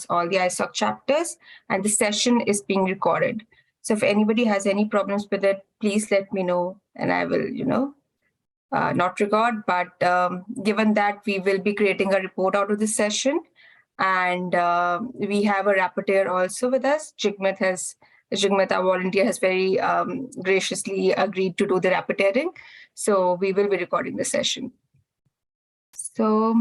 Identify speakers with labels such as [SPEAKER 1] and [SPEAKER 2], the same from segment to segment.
[SPEAKER 1] across all the ISOC chapters, and the session is being recorded. So if anybody has any problems with it, please let me know, and I will, not record. But given that we will be creating a report out of this session, and we have a rapporteur also with us. Jigmet, our volunteer, has very graciously agreed to do the rapporteuring. So we will be recording the session. So,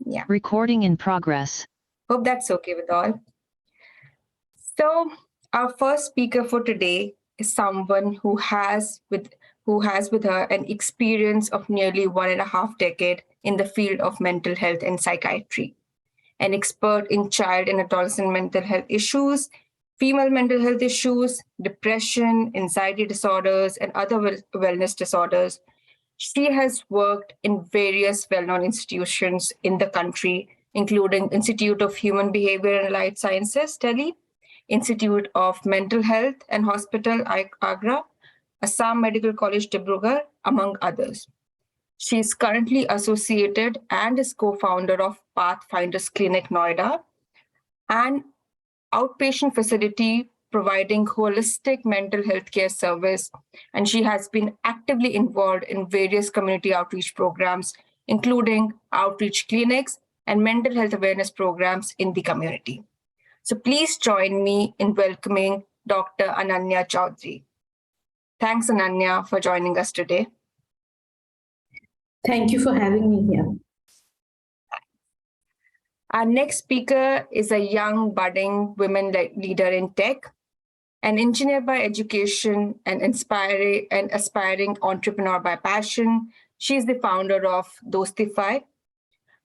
[SPEAKER 1] yeah.
[SPEAKER 2] Recording in progress.
[SPEAKER 1] Hope that's okay with all. So our first speaker for today is someone who has with her an experience of nearly 1.5 decades in the field of mental health and psychiatry. An expert in child and adolescent mental health issues, female mental health issues, depression, anxiety disorders, and other wellness disorders. She has worked in various well-known institutions in the country, including Institute of Human Behavior and Allied Sciences, Delhi, Institute of Mental Health and Hospital, Agra, Assam Medical College, Dibrugarh, among others. She is currently associated and is co-founder of Pathfinders Clinic, Noida, an outpatient facility providing holistic mental health care service. And she has been actively involved in various community outreach programs, including outreach clinics and mental health awareness programs in the community. So please join me in welcoming Dr. Ananya Choudhury. Thanks, Ananya, for joining us today.
[SPEAKER 3] Thank you for having me here.
[SPEAKER 1] Our next speaker is a young, budding women leader in tech, an engineer by education, and aspiring entrepreneur by passion. She is the founder of Dostify,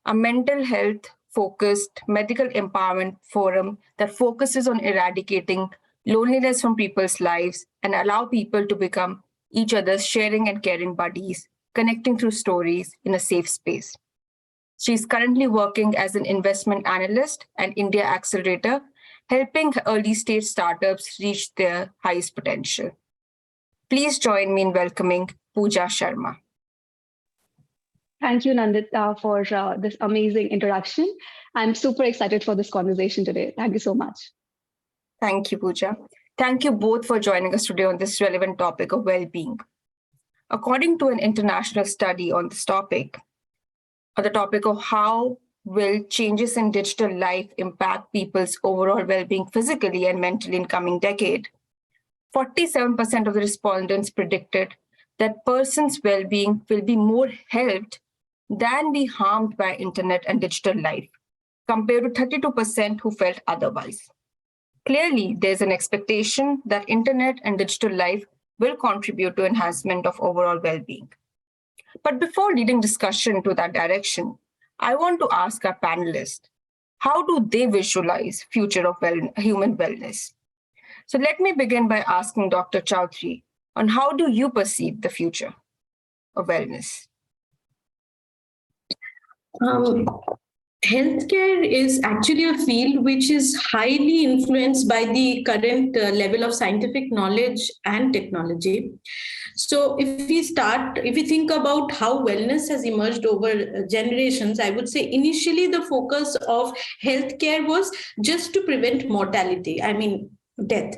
[SPEAKER 1] a mental health-focused medical empowerment forum that focuses on eradicating loneliness from people's lives and allow people to become each other's sharing and caring buddies, connecting through stories in a safe space. She is currently working as an investment analyst and India Accelerator, helping early-stage startups reach their highest potential. Please join me in welcoming Pooja Sharma.
[SPEAKER 4] Thank you, Nandita, for this amazing introduction. I'm super excited for this conversation today. Thank you so much.
[SPEAKER 1] Thank you, Pooja. Thank you both for joining us today on this relevant topic of well-being. According to an international study on this topic, on the topic of how will changes in digital life impact people's overall well-being physically and mentally in coming decade, 47% of the respondents predicted that person's well-being will be more helped than be harmed by internet and digital life, compared to 32% who felt otherwise. Clearly, there's an expectation that internet and digital life will contribute to enhancement of overall well-being. But before leading discussion to that direction, I want to ask our panelists, how do they visualize future of human wellness? So let me begin by asking Dr. Choudhury on how do you perceive the future of wellness?
[SPEAKER 3] Healthcare is actually a field which is highly influenced by the current level of scientific knowledge and technology. So if we think about how wellness has emerged over generations, I would say initially the focus of healthcare was just to prevent mortality, death.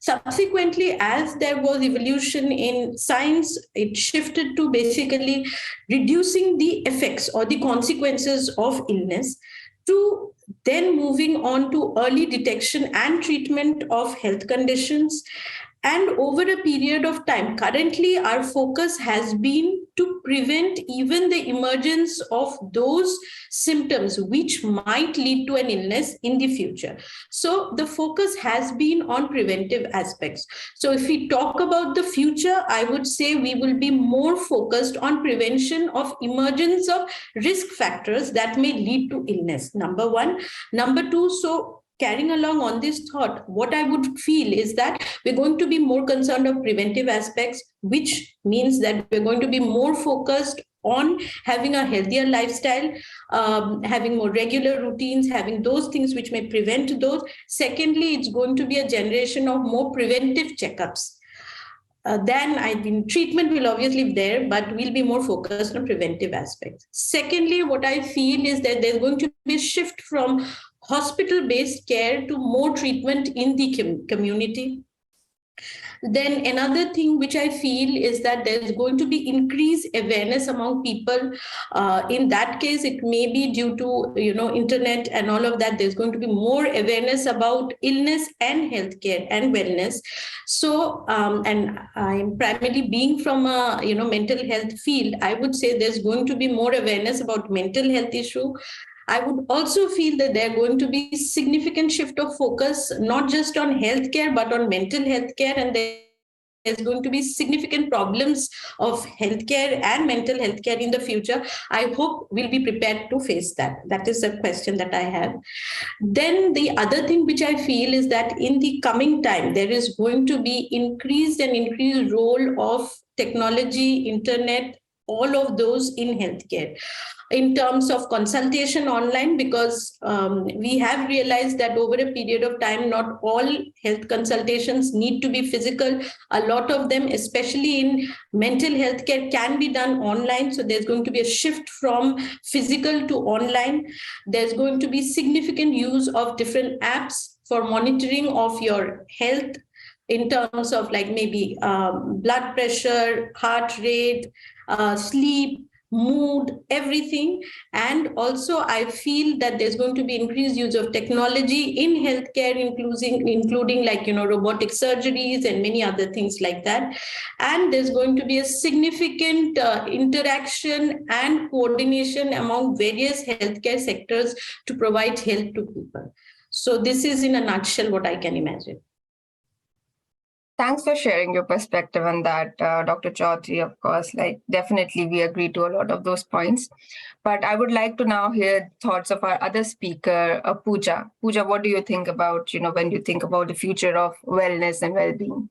[SPEAKER 3] Subsequently, as there was evolution in science, it shifted to basically reducing the effects or the consequences of illness, to then moving on to early detection and treatment of health conditions. And over a period of time, currently our focus has been to prevent even the emergence of those symptoms which might lead to an illness in the future. So the focus has been on preventive aspects. So if we talk about the future, I would say we will be more focused on prevention of emergence of risk factors that may lead to illness, number one. Number two, so carrying along on this thought, what I would feel is that we're going to be more concerned of preventive aspects, which means that we're going to be more focused on having a healthier lifestyle, having more regular routines, having those things which may prevent those. Secondly, it's going to be a generation of more preventive checkups. Then treatment will obviously be there, but we'll be more focused on preventive aspects. Secondly, what I feel is that there's going to be a shift from hospital-based care to more treatment in the community. Then another thing which I feel is that there's going to be increased awareness among people. In that case, it may be due to internet and all of that. There's going to be more awareness about illness and healthcare and wellness. So, and I'm primarily being from a mental health field, I would say there's going to be more awareness about mental health issue. I would also feel that there are going to be significant shift of focus, not just on healthcare, but on mental health care. And there's going to be significant problems of healthcare and mental health care in the future. I hope we'll be prepared to face that. That is a question that I have. Then the other thing which I feel is that in the coming time, there is going to be increased role of technology, internet, all of those in healthcare, in terms of consultation online, because we have realized that over a period of time, not all health consultations need to be physical. A lot of them, especially in mental health care, can be done online. So there's going to be a shift from physical to online. There's going to be significant use of different apps for monitoring of your health in terms of like maybe blood pressure, heart rate, sleep, mood, everything. And also I feel that there's going to be increased use of technology in healthcare, including like robotic surgeries and many other things like that. And there's going to be a significant interaction and coordination among various healthcare sectors to provide health to people. So this is in a nutshell what I can imagine.
[SPEAKER 1] Thanks for sharing your perspective on that, Dr. Choudhury. Of course, like definitely we agree to a lot of those points. But I would like to now hear thoughts of our other speaker, Pooja. Pooja, what do you think about, when you think about the future of wellness and well-being?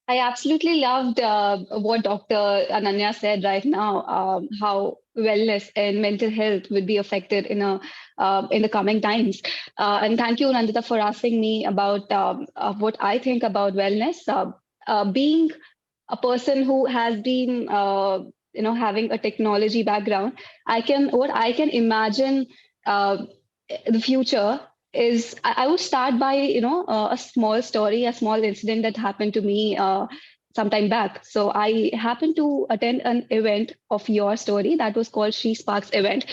[SPEAKER 4] I absolutely loved what Dr. Ananya said right now, how wellness and mental health would be affected in the coming times. And thank you, Nandita, for asking me about what I think about wellness. Being a person who has been, having a technology background, what I can imagine the future is I would start by a small story, a small incident that happened to me some time back. So I happened to attend an event of your story that was called She Sparks event.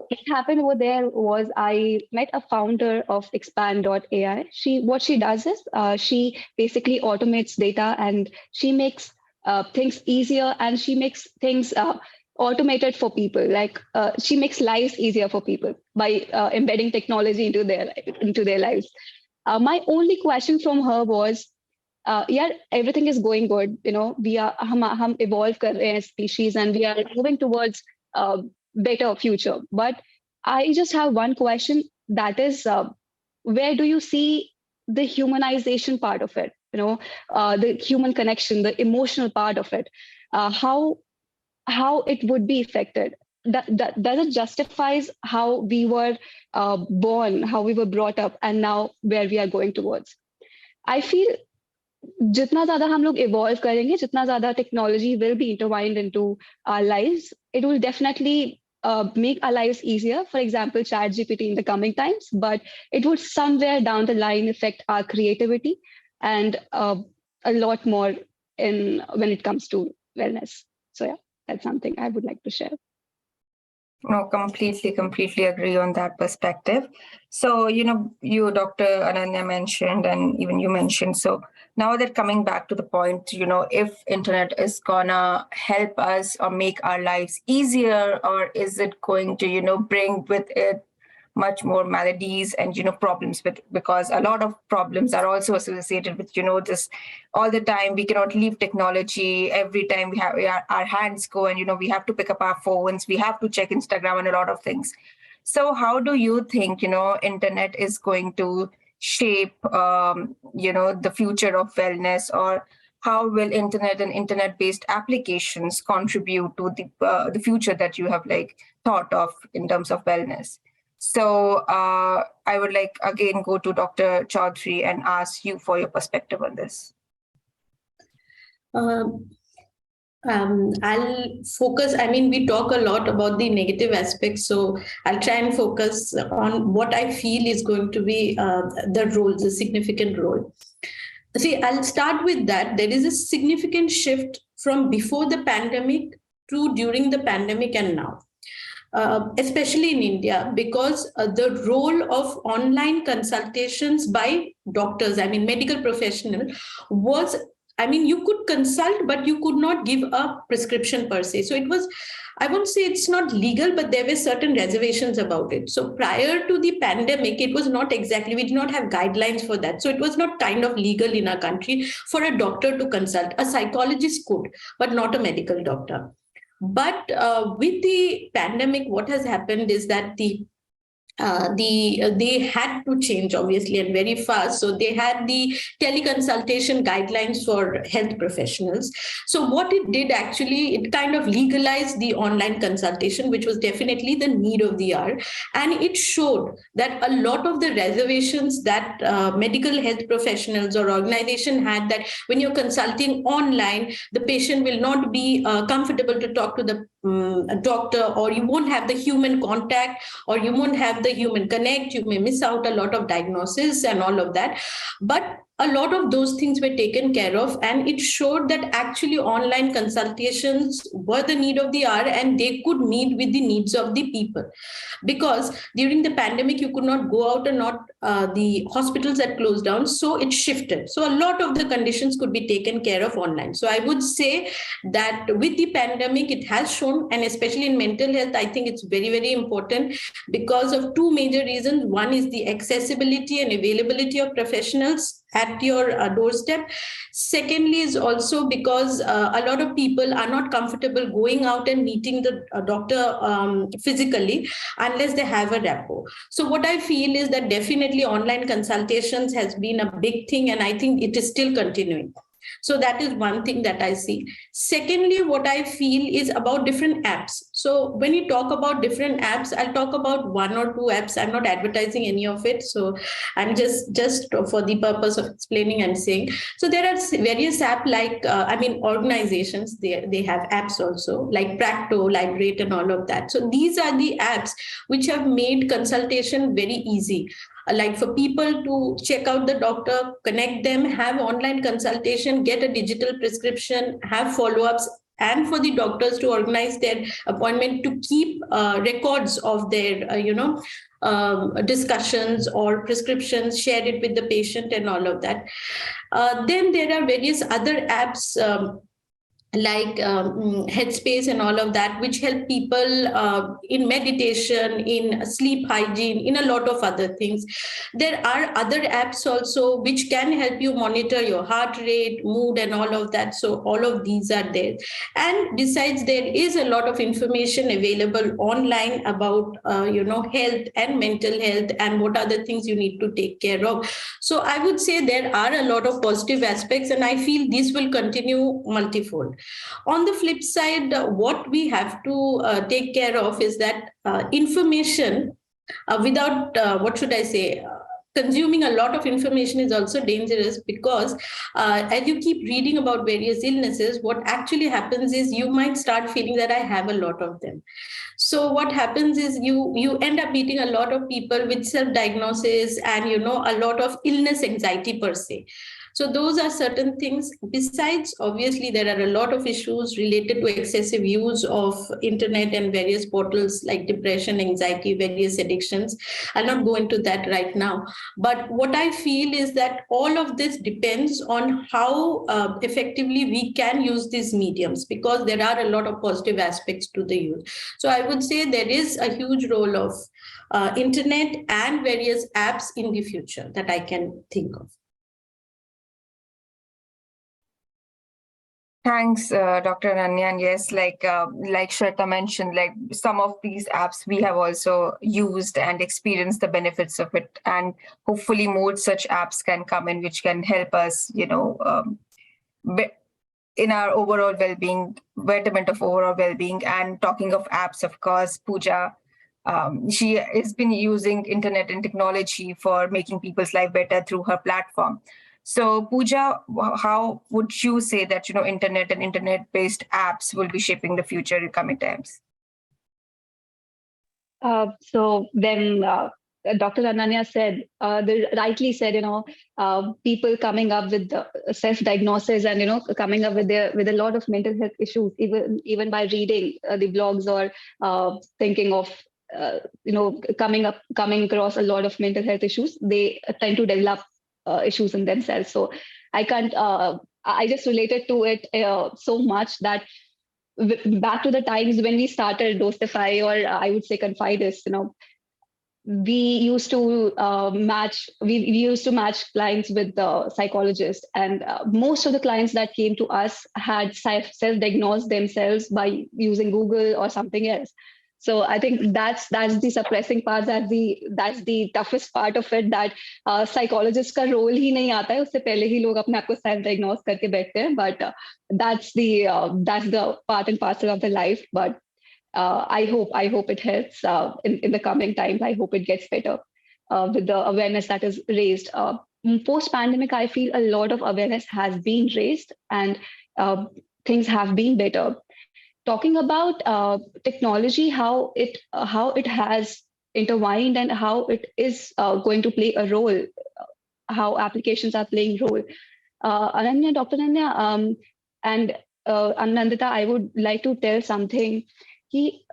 [SPEAKER 4] What happened over there was I met a founder of Expand.ai. What she does is she basically automates data and she makes things easier, and she makes things automated for people. Like she makes lives easier for people by embedding technology into their lives. My only question from her was, yeah, everything is going good. We are hum evolve kar rahe hain as species, and we are moving towards better future. But I just have one question. That is, where do you see the humanization part of it? The human connection, the emotional part of it. How it would be affected. Does it justifies how we were born, how we were brought up, and now where we are going towards? I feel जितना ज़्यादा हम लोग evolve करेंगे, जितना ज़्यादा technology will be intertwined into our lives, it will definitely make our lives easier. For example, ChatGPT in the coming times, but it would somewhere down the line affect our creativity and a lot more when it comes to wellness. So yeah, that's something I would like to share.
[SPEAKER 1] No, completely agree on that perspective. So, you, Dr. Ananya mentioned, and even you mentioned, so now that coming back to the point, if internet is gonna help us or make our lives easier, or is it going to, bring with it much more maladies and problems because a lot of problems are also associated with this all the time. We cannot leave technology. Every time our hands go and we have to pick up our phones, we have to check Instagram and a lot of things. So how do you think internet is going to shape the future of wellness, or how will internet and internet-based applications contribute to the future that you have thought of in terms of wellness? So I would again go to Dr. Choudhury and ask you for your perspective on this.
[SPEAKER 3] I'll focus, I mean, we talk a lot about the negative aspects, so I'll try and focus on what I feel is going to be the role, the significant role. See, I'll start with that. There is a significant shift from before the pandemic to during the pandemic and now. Especially in India, because the role of online consultations by doctors, I mean, medical professional, was, I mean, you could consult, but you could not give a prescription per se. So it was, I won't say it's not legal, but there were certain reservations about it. So prior to the pandemic, it was not exactly, we did not have guidelines for that. So it was not kind of legal in our country for a doctor to consult. A psychologist could, but not a medical doctor. But with the pandemic, what has happened is that they had to change, obviously, and very fast. So they had the teleconsultation guidelines for health professionals. So what it did actually, it kind of legalized the online consultation, which was definitely the need of the hour. And it showed that a lot of the reservations that medical health professionals or organization had, that when you're consulting online, the patient will not be comfortable to talk to the doctor, or you won't have the human contact, or you won't have the human connect, you may miss out a lot of diagnosis and all of that. But a lot of those things were taken care of, and it showed that actually online consultations were the need of the hour, and they could meet with the needs of the people. Because during the pandemic, you could not go out, and not the hospitals had closed down, so it shifted. So a lot of the conditions could be taken care of online. So I would say that with the pandemic, it has shown, and especially in mental health, I think it's very, very important because of two major reasons. One is the accessibility and availability of professionals at your doorstep. Secondly is also because a lot of people are not comfortable going out and meeting the doctor physically unless they have a rapport. So what I feel is that definitely online consultations has been a big thing, and I think it is still continuing. So that is one thing that I see. Secondly, what I feel is about different apps. So when you talk about different apps, I'll talk about one or two apps. I'm not advertising any of it. So I'm just for the purpose of explaining and saying. So there are various apps like, organizations, they have apps also like Practo, Librate and all of that. So these are the apps which have made consultation very easy. Like for people to check out the doctor, connect them, have online consultation, get a digital prescription, have follow-ups, and for the doctors to organize their appointment, to keep records of their, discussions or prescriptions, share it with the patient and all of that. Then there are various other apps like Headspace and all of that, which help people in meditation, in sleep hygiene, in a lot of other things. There are other apps also which can help you monitor your heart rate, mood, and all of that. So all of these are there. And besides, there is a lot of information available online about health and mental health and what are the things you need to take care of. So I would say there are a lot of positive aspects, and I feel this will continue multifold. On the flip side, what we have to take care of is that information without, consuming a lot of information is also dangerous, because as you keep reading about various illnesses, what actually happens is you might start feeling that I have a lot of them. So what happens is you end up meeting a lot of people with self-diagnosis and, a lot of illness anxiety per se. So those are certain things. Besides, obviously, there are a lot of issues related to excessive use of internet and various portals like depression, anxiety, various addictions. I'll not go into that right now. But what I feel is that all of this depends on how effectively we can use these mediums, because there are a lot of positive aspects to the use. So I would say there is a huge role of internet and various apps in the future that I can think of.
[SPEAKER 1] Thanks, Dr. Ananya. And yes, like Shweta mentioned, like some of these apps we have also used and experienced the benefits of it. And hopefully more such apps can come in, which can help us, in our overall well-being, betterment of overall well-being. And talking of apps, of course, Pooja, she has been using internet and technology for making people's life better through her platform. So Pooja, how would you say that, internet and internet-based apps will be shaping the future in coming times?
[SPEAKER 4] So then Dr. Ananya said, they rightly said, people coming up with the self-diagnosis and, coming up with a lot of mental health issues, even by reading the blogs or thinking of, coming across a lot of mental health issues, they tend to develop issues in themselves. So I can't, I just related to it so much that back to the times when we started Dostify, or I would say Confidus, we used to we used to match clients with the psychologist, and most of the clients that came to us had self-diagnosed themselves by using Google or something else. So I think that's the suppressing part, that's the toughest part of it, that psychologist का role ही नहीं आता है, उससे पहले ही लोग अपने आप को self diagnose करके बैठते हैं, but that's the part and parcel of the life. But I hope it helps in the coming times. I hope it gets better with the awareness that is raised. Post pandemic, I feel a lot of awareness has been raised, and things have been better. Talking about technology, how it has intertwined and how it is going to play a role, how applications are playing role. Ananya, Dr. Ananya, and Anandita, I would like to tell something. कि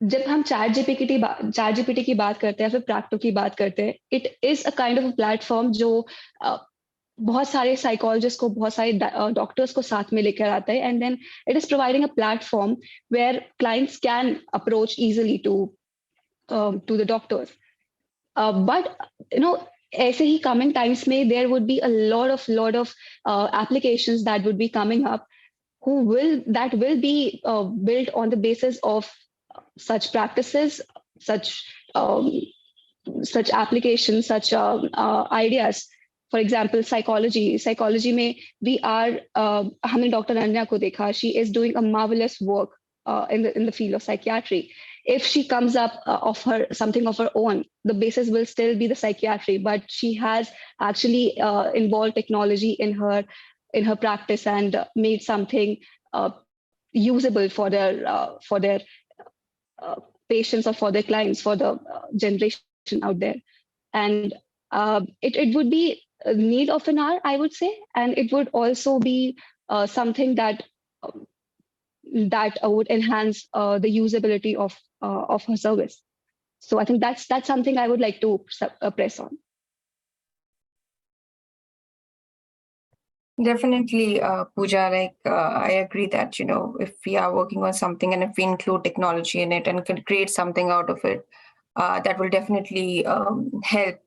[SPEAKER 4] जब हम chat GPT की बात करते हैं, फिर प्रैक्टो की बात करते हैं, it is a kind of platform जो बहुत सारे साइकोलॉजिस्ट को, बहुत सारे डॉक्टर्स को साथ में लेकर आता है, and then it is providing a platform where clients can approach easily to the doctors. But ऐसे ही कमिंग टाइम्स में there would be a lot of applications that would be coming up that will be built on the basis of such practices, such applications, such ideas. For example, psychology में we are हमने Dr. Ananya को देखा, she is doing a marvelous work in the field of psychiatry. If she comes up of something of her own, the basis will still be the psychiatry, but she has actually involved technology in her practice and made something usable for their patients or for their clients, for the generation out there. And it would be a need of an hour, I would say, and it would also be something that would enhance the usability of her service. So I think that's something I would like to press on.
[SPEAKER 1] Definitely, Pooja, I agree that, if we are working on something and if we include technology in it and can create something out of it, that will definitely help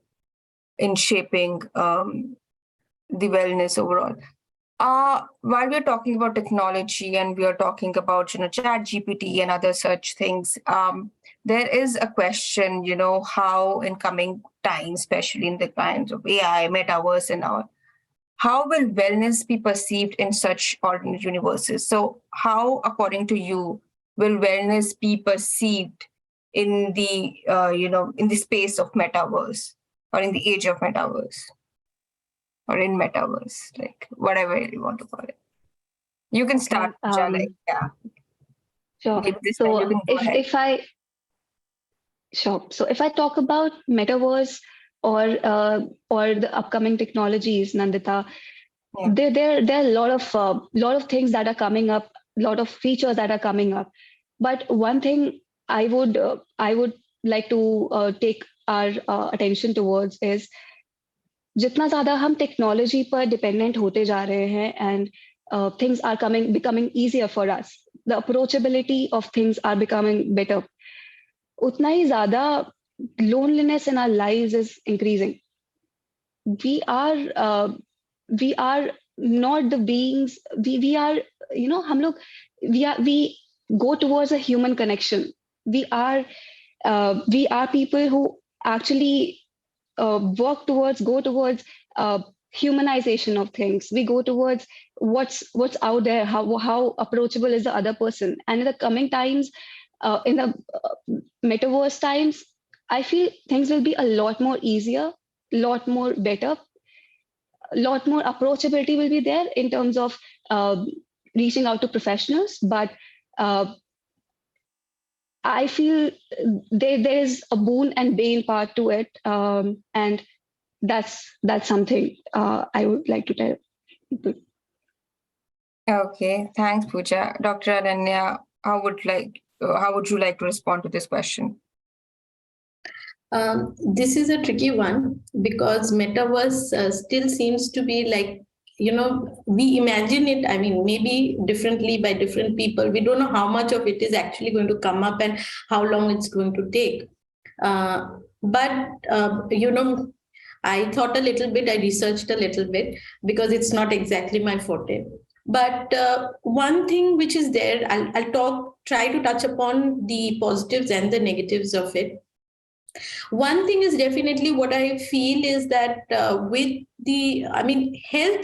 [SPEAKER 1] in shaping the wellness overall. While we're talking about technology and we are talking about, chat GPT and other such things, there is a question, how in coming times, especially in the times of AI, metaverse and all, how will wellness be perceived in such alternate universes? So how, according to you, will wellness be perceived in the, in the space of metaverse or in the age of metaverse or in metaverse, like whatever you want to call it? You can start, Pooja, yeah.
[SPEAKER 4] Sure.
[SPEAKER 1] So you can go ahead.
[SPEAKER 4] So if I talk about metaverse, or the upcoming technologies, Nandita, yeah. There are a lot of things that are coming up, a lot of features that are coming up. But one thing I would like to take our attention towards is जितना ज़्यादा हम technology पर dependent होते जा रहे हैं, and things are becoming easier for us, the approachability of things are becoming better, उतना ही ज़्यादा loneliness in our lives is increasing. We are not the beings. We are, we go towards a human connection. We are people who actually go towards humanization of things. We go towards what's out there, how approachable is the other person. And in the coming times, in the metaverse times, I feel things will be a lot more easier, lot more better. lot more approachability will be there in terms of reaching out to professionals. But I feel there is a boon and bane part to it, and that's something I would like to tell people.
[SPEAKER 1] Okay, thanks, Pooja. Dr. Ananya, how would you like to respond to this question?
[SPEAKER 3] This is a tricky one because metaverse still seems to be like, we imagine it, I mean, maybe differently by different people. We don't know how much of it is actually going to come up and how long it's going to take. But I thought a little bit, I researched a little bit because it's not exactly my forte. But one thing which is there, I'll try to touch upon the positives and the negatives of it. One thing is definitely what I feel is that health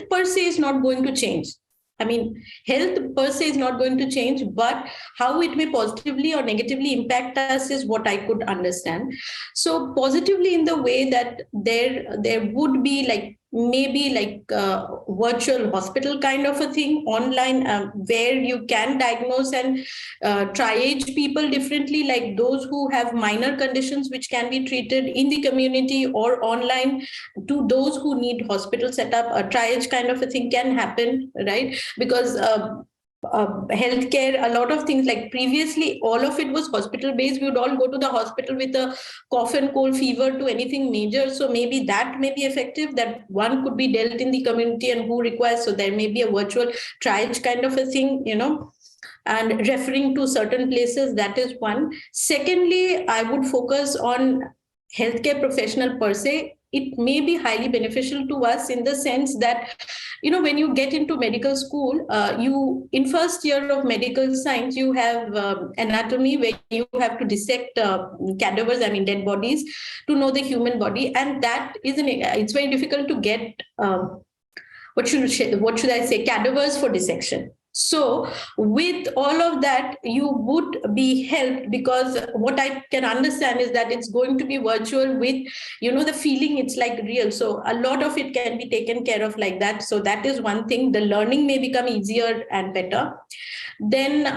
[SPEAKER 3] per se is not going to change. I mean, health per se is not going to change, but how it may positively or negatively impact us is what I could understand. So positively in the way that there would be maybe virtual hospital kind of a thing online, where you can diagnose and triage people differently, like those who have minor conditions which can be treated in the community or online, to those who need hospital setup. A triage kind of a thing can happen, right? Because healthcare, a lot of things, like previously all of it was hospital based. We would all go to the hospital with a cough and cold fever to anything major. So maybe that may be effective, that one could be dealt in the community and who requires. So there may be a virtual triage kind of a thing, and referring to certain places. That is one. Secondly, I would focus on healthcare professional per se. It may be highly beneficial to us in the sense that, when you get into medical school, you in first year of medical science, you have anatomy, where you have to dissect cadavers, I mean dead bodies, to know the human body. And that it's very difficult to get, what should I say, cadavers for dissection. So with all of that, you would be helped, because what I can understand is that it's going to be virtual with, the feeling it's like real. So a lot of it can be taken care of like that. So that is one thing. The learning may become easier and better. Then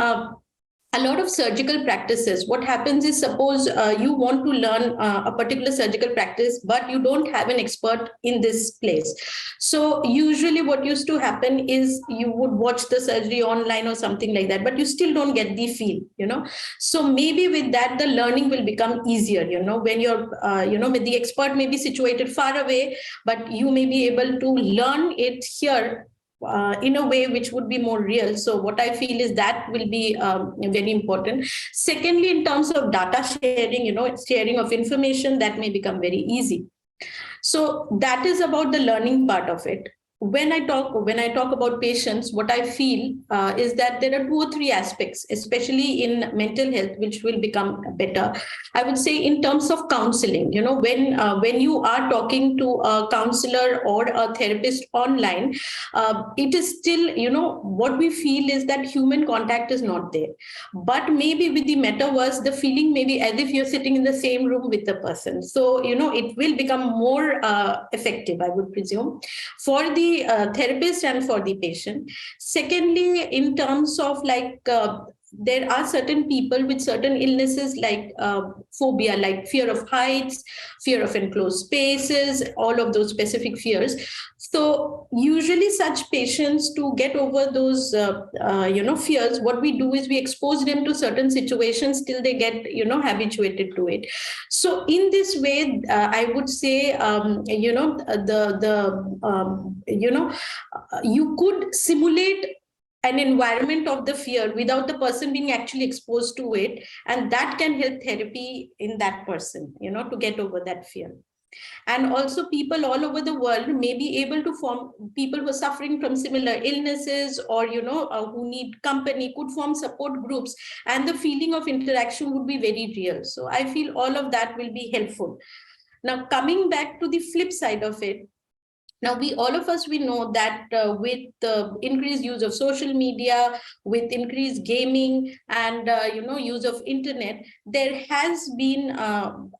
[SPEAKER 3] a lot of surgical practices. What happens is, suppose you want to learn a particular surgical practice, but you don't have an expert in this place. So usually what used to happen is you would watch the surgery online or something like that, but you still don't get the feel, So maybe with that, the learning will become easier, when you're, with the expert may be situated far away, but you may be able to learn it here in a way which would be more real. So what I feel is that will be very important. Secondly, in terms of data sharing, sharing of information, that may become very easy. So that is about the learning part of it. When I talk about patients, what I feel is that there are 2 or 3 aspects, especially in mental health, which will become better. I would say in terms of counseling, when you are talking to a counselor or a therapist online, it is still, what we feel is that human contact is not there. But maybe with the metaverse, the feeling may be as if you're sitting in the same room with the person. So, it will become more effective, I would presume, for the therapist and for the patient. Secondly, in terms of there are certain people with certain illnesses like phobia, like fear of heights, fear of enclosed spaces, all of those specific fears. So usually such patients, to get over those, fears, what we do is we expose them to certain situations till they get, habituated to it. So in this way, I would say, you could simulate an environment of the fear without the person being actually exposed to it. And that can help therapy in that person, to get over that fear. And also people all over the world may be able to form, people who are suffering from similar illnesses or, who need company, could form support groups. And the feeling of interaction would be very real. So I feel all of that will be helpful. Now, coming back to the flip side of it, now, all of us know that with the increased use of social media, with increased gaming and, use of internet, there has been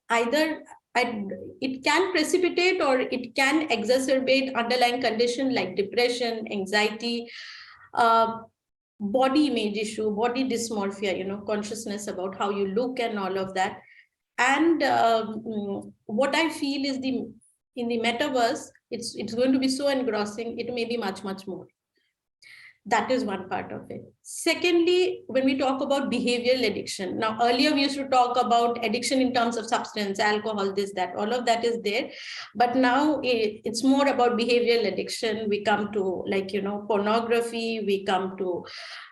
[SPEAKER 3] either, it can precipitate or it can exacerbate underlying condition like depression, anxiety, body image issue, body dysmorphia, consciousness about how you look and all of that. And what I feel is in the metaverse, it's going to be so engrossing, it may be much, much more. That is one part of it. Secondly, when we talk about behavioral addiction, now earlier we used to talk about addiction in terms of substance, alcohol, this, that, all of that is there. But now it's more about behavioral addiction. We come to pornography, we come to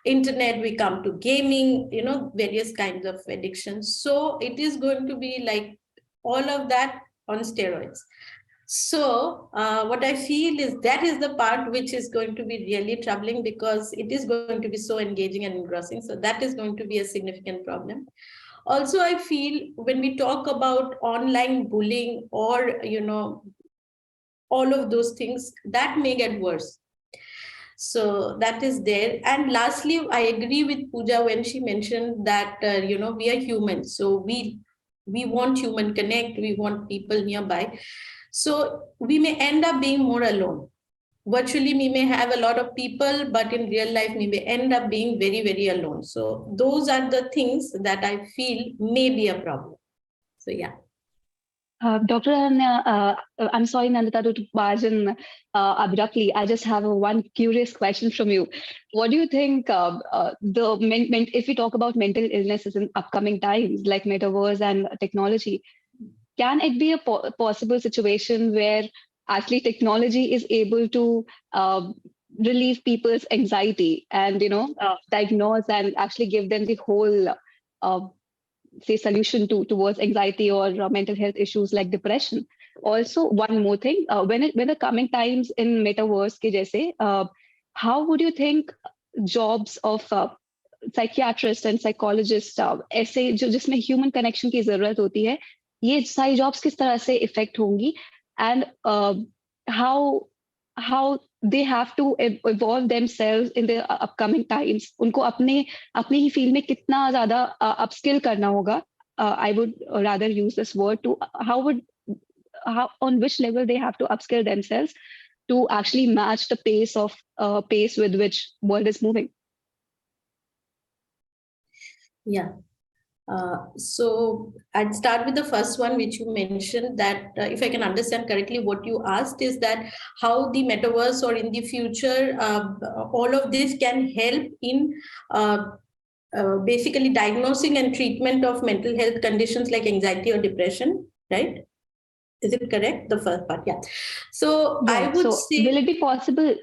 [SPEAKER 3] internet, we come to gaming, various kinds of addictions. So it is going to be like all of that on steroids. So what I feel is that is the part which is going to be really troubling, because it is going to be so engaging and engrossing. So that is going to be a significant problem. Also, I feel when we talk about online bullying or, all of those things, that may get worse. So that is there. And lastly, I agree with Pooja when she mentioned that, we are humans. So we want human connect, we want people nearby. So we may end up being more alone. Virtually, we may have a lot of people, but in real life, we may end up being very, very alone. So those are the things that I feel may be a problem. So yeah.
[SPEAKER 4] Dr. Ananya, I'm sorry, Nandita, to barge in abruptly. I just have one curious question from you. What do you think if we talk about mental illnesses in upcoming times, like metaverse and technology, can it be a possible situation where actually technology is able to relieve people's anxiety and, diagnose and actually give them the whole, solution towards anxiety or mental health issues like depression? Also, one more thing, when the coming times in metaverse ke jaise, how would you think jobs of psychiatrist and psychologist ऐसे जिसमें human connection की जरूरत होती है, ये सारी jobs किस तरह से affect होंगी, and how they have to evolve themselves in the upcoming times? उनको अपने ही field में कितना ज़्यादा upskill करना होगा? I would rather use this word to on which level they have to upskill themselves to actually match the pace with which world is moving.
[SPEAKER 3] Yeah. So I'd start with the first one, which you mentioned, that if I can understand correctly, what you asked is that how the metaverse or in the future, all of this can help in basically diagnosing and treatment of mental health conditions like anxiety or depression, right? Is it correct? The first part, yeah. So yeah, I would say,
[SPEAKER 4] will it be possible?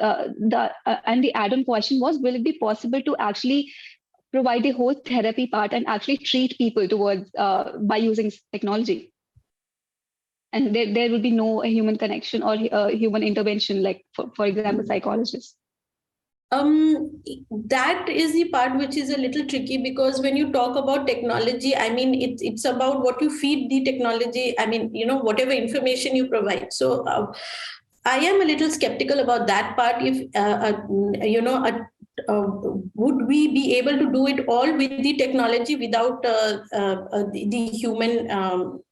[SPEAKER 4] And the add-on question was, will it be possible to actually provide the whole therapy part and actually treat people towards by using technology? And there will be no human connection or human intervention, like for example, psychologists.
[SPEAKER 3] That is the part which is a little tricky, because when you talk about technology, I mean, it's about what you feed the technology. I mean, whatever information you provide. So I am a little skeptical about that part. If, would we be able to do it all with the technology without the human,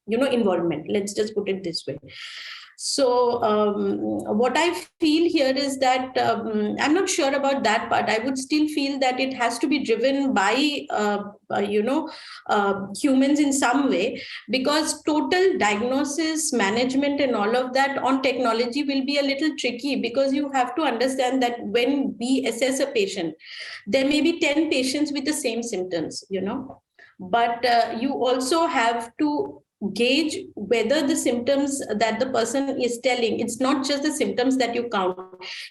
[SPEAKER 3] involvement? Let's just put it this way. So what I feel here is that I'm not sure about that part. I would still feel that it has to be driven by, humans in some way, because total diagnosis, management and all of that on technology will be a little tricky, because you have to understand that when we assess a patient, there may be 10 patients with the same symptoms, but you also have to gauge whether the symptoms that the person is telling, it's not just the symptoms that you count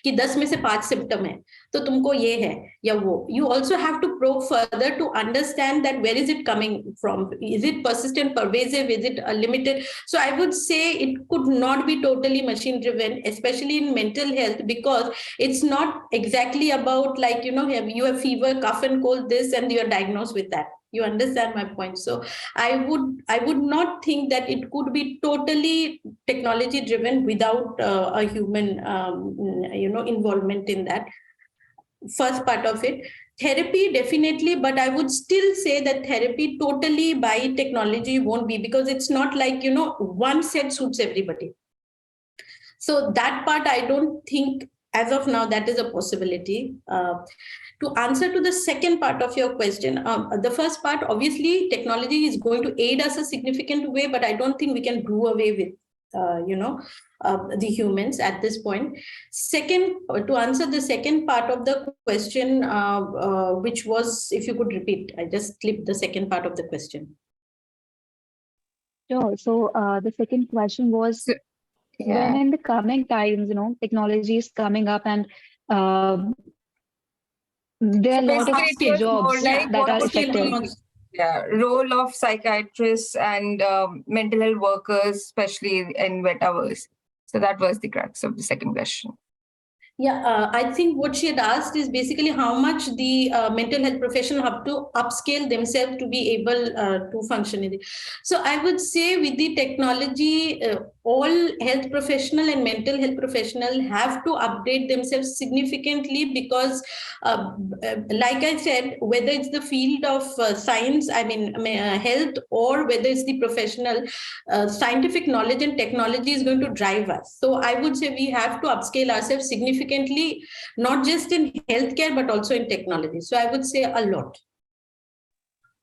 [SPEAKER 3] कि 10 में से 5 symptom है तो तुमको ये है या वो. You also have to probe further to understand that where is it coming from. Is it persistent, pervasive? Is it limited? So I would say it could not be totally machine driven, especially in mental health, because it's not exactly about like, you have fever, cough and cold, this, and you're diagnosed with that. You understand my point? So I would not think that it could be totally technology driven without a human, involvement in that. First part of it. therapy definitely, but I would still say that therapy totally by technology won't be, because it's not like, one set suits everybody. So that part, I don't think as of now that is a possibility. To answer to the second part of your question, the first part, obviously technology is going to aid us a significant way, but I don't think we can do away with the humans at this point. Second, to answer the second part of the question, which was, if you could repeat, I just clipped the second part of the question.
[SPEAKER 4] Sure. So the second question was,
[SPEAKER 1] So,
[SPEAKER 4] when
[SPEAKER 1] yeah.
[SPEAKER 4] in the coming times, technology is coming up, and there are
[SPEAKER 1] So
[SPEAKER 4] a lot of
[SPEAKER 1] basically, it was more
[SPEAKER 4] jobs
[SPEAKER 1] like
[SPEAKER 4] that
[SPEAKER 1] what
[SPEAKER 4] are
[SPEAKER 1] would be
[SPEAKER 4] affected.
[SPEAKER 1] the role of psychiatrists and mental health workers, especially in metaverse. So that was the crux of the second question.
[SPEAKER 3] Yeah, I think what she had asked is basically how much the mental health professional have to upscale themselves to be able to function in it. So I would say with the technology, all health professional and mental health professional have to update themselves significantly, because like I said, whether it's the field of science, health, or whether it's the professional, scientific knowledge and technology is going to drive us. So I would say we have to upscale ourselves significantly, not just in healthcare, but also in technology. So I would say a lot.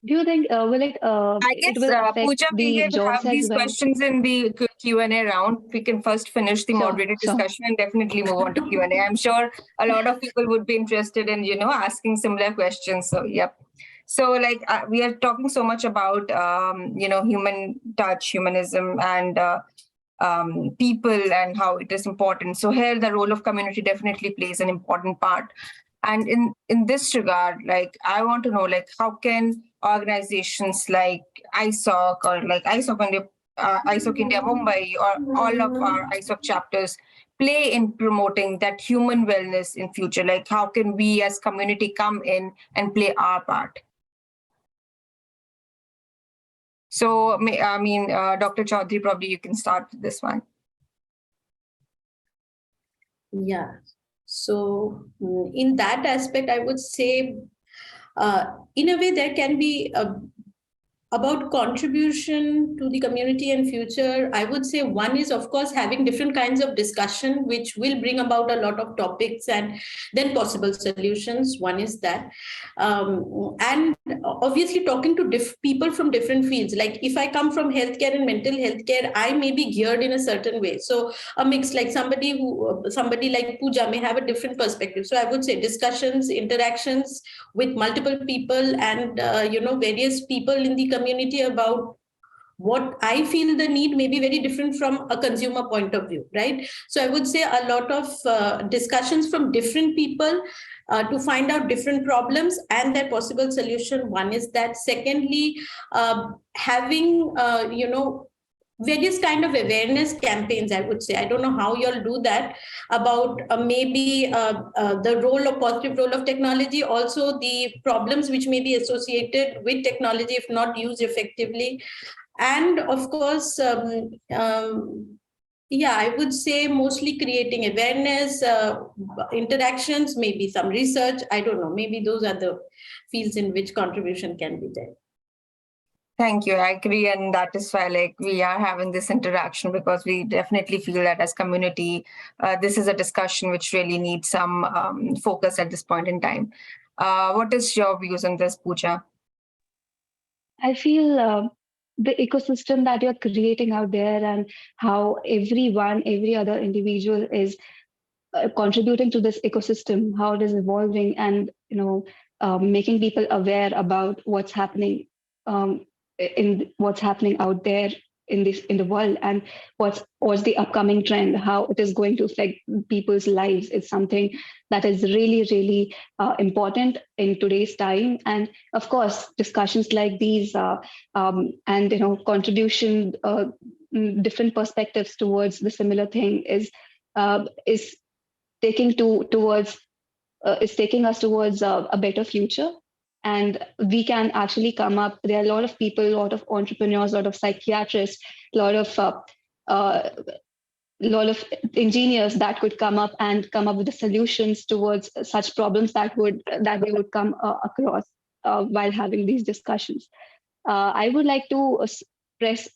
[SPEAKER 4] Do you think
[SPEAKER 1] I
[SPEAKER 4] it
[SPEAKER 1] guess,
[SPEAKER 4] will affect
[SPEAKER 1] Pooja, we
[SPEAKER 4] the
[SPEAKER 1] will
[SPEAKER 4] jobs
[SPEAKER 1] have
[SPEAKER 4] as
[SPEAKER 1] these
[SPEAKER 4] well?
[SPEAKER 1] questions in the Q&A round. We can first finish the
[SPEAKER 4] Sure,
[SPEAKER 1] moderated
[SPEAKER 4] sure.
[SPEAKER 1] discussion and definitely move on to Q&A. I'm sure a lot of people would be interested in, asking similar questions. So, yep. So, we are talking so much about, human touch, humanism, and people, and how it is important. So here, the role of community definitely plays an important part. And in this regard, I want to know, how can organizations like ISOC, or like ISOC India Mumbai, or all of our ISOC chapters play in promoting that human wellness in future? Like, how can we as community come in and play our part? So, Dr. Choudhury, probably you can start with this one.
[SPEAKER 3] Yeah. So in that aspect, I would say, in a way, there can be about contribution to the community and future. I would say one is, of course, having different kinds of discussion, which will bring about a lot of topics and then possible solutions. One is that. And obviously talking to people from different fields. Like if I come from healthcare and mental health care, I may be geared in a certain way. So a mix, like somebody like Pooja may have a different perspective. So I would say discussions, interactions with multiple people, and various people in the community about what I feel the need may be very different from a consumer point of view, right? So I would say a lot of discussions from different people to find out different problems and their possible solution. One is that. Secondly, having various kind of awareness campaigns, I would say. I don't know how you all do that, about maybe the positive role of technology, also the problems which may be associated with technology if not used effectively. And of course, I would say mostly creating awareness, interactions, maybe some research. I don't know. Maybe those are the fields in which contribution can be there.
[SPEAKER 1] Thank you. I agree. And that is why we are having this interaction, because we definitely feel that as community, this is a discussion which really needs some focus at this point in time. What is your views on this, Pooja?
[SPEAKER 4] I feel the ecosystem that you're creating out there, and how every other individual is contributing to this ecosystem, how it is evolving, and making people aware about what's happening what's happening out there in the world, and what's the upcoming trend, how it is going to affect people's lives, is something that is really, really important in today's time. And of course, discussions like these and contribution, different perspectives towards the similar thing is taking us towards a better future. And we can actually come up. There are a lot of people, a lot of entrepreneurs, a lot of psychiatrists, a lot of lot of engineers that could come up with the solutions towards such problems that they would come across while having these discussions. I would like to press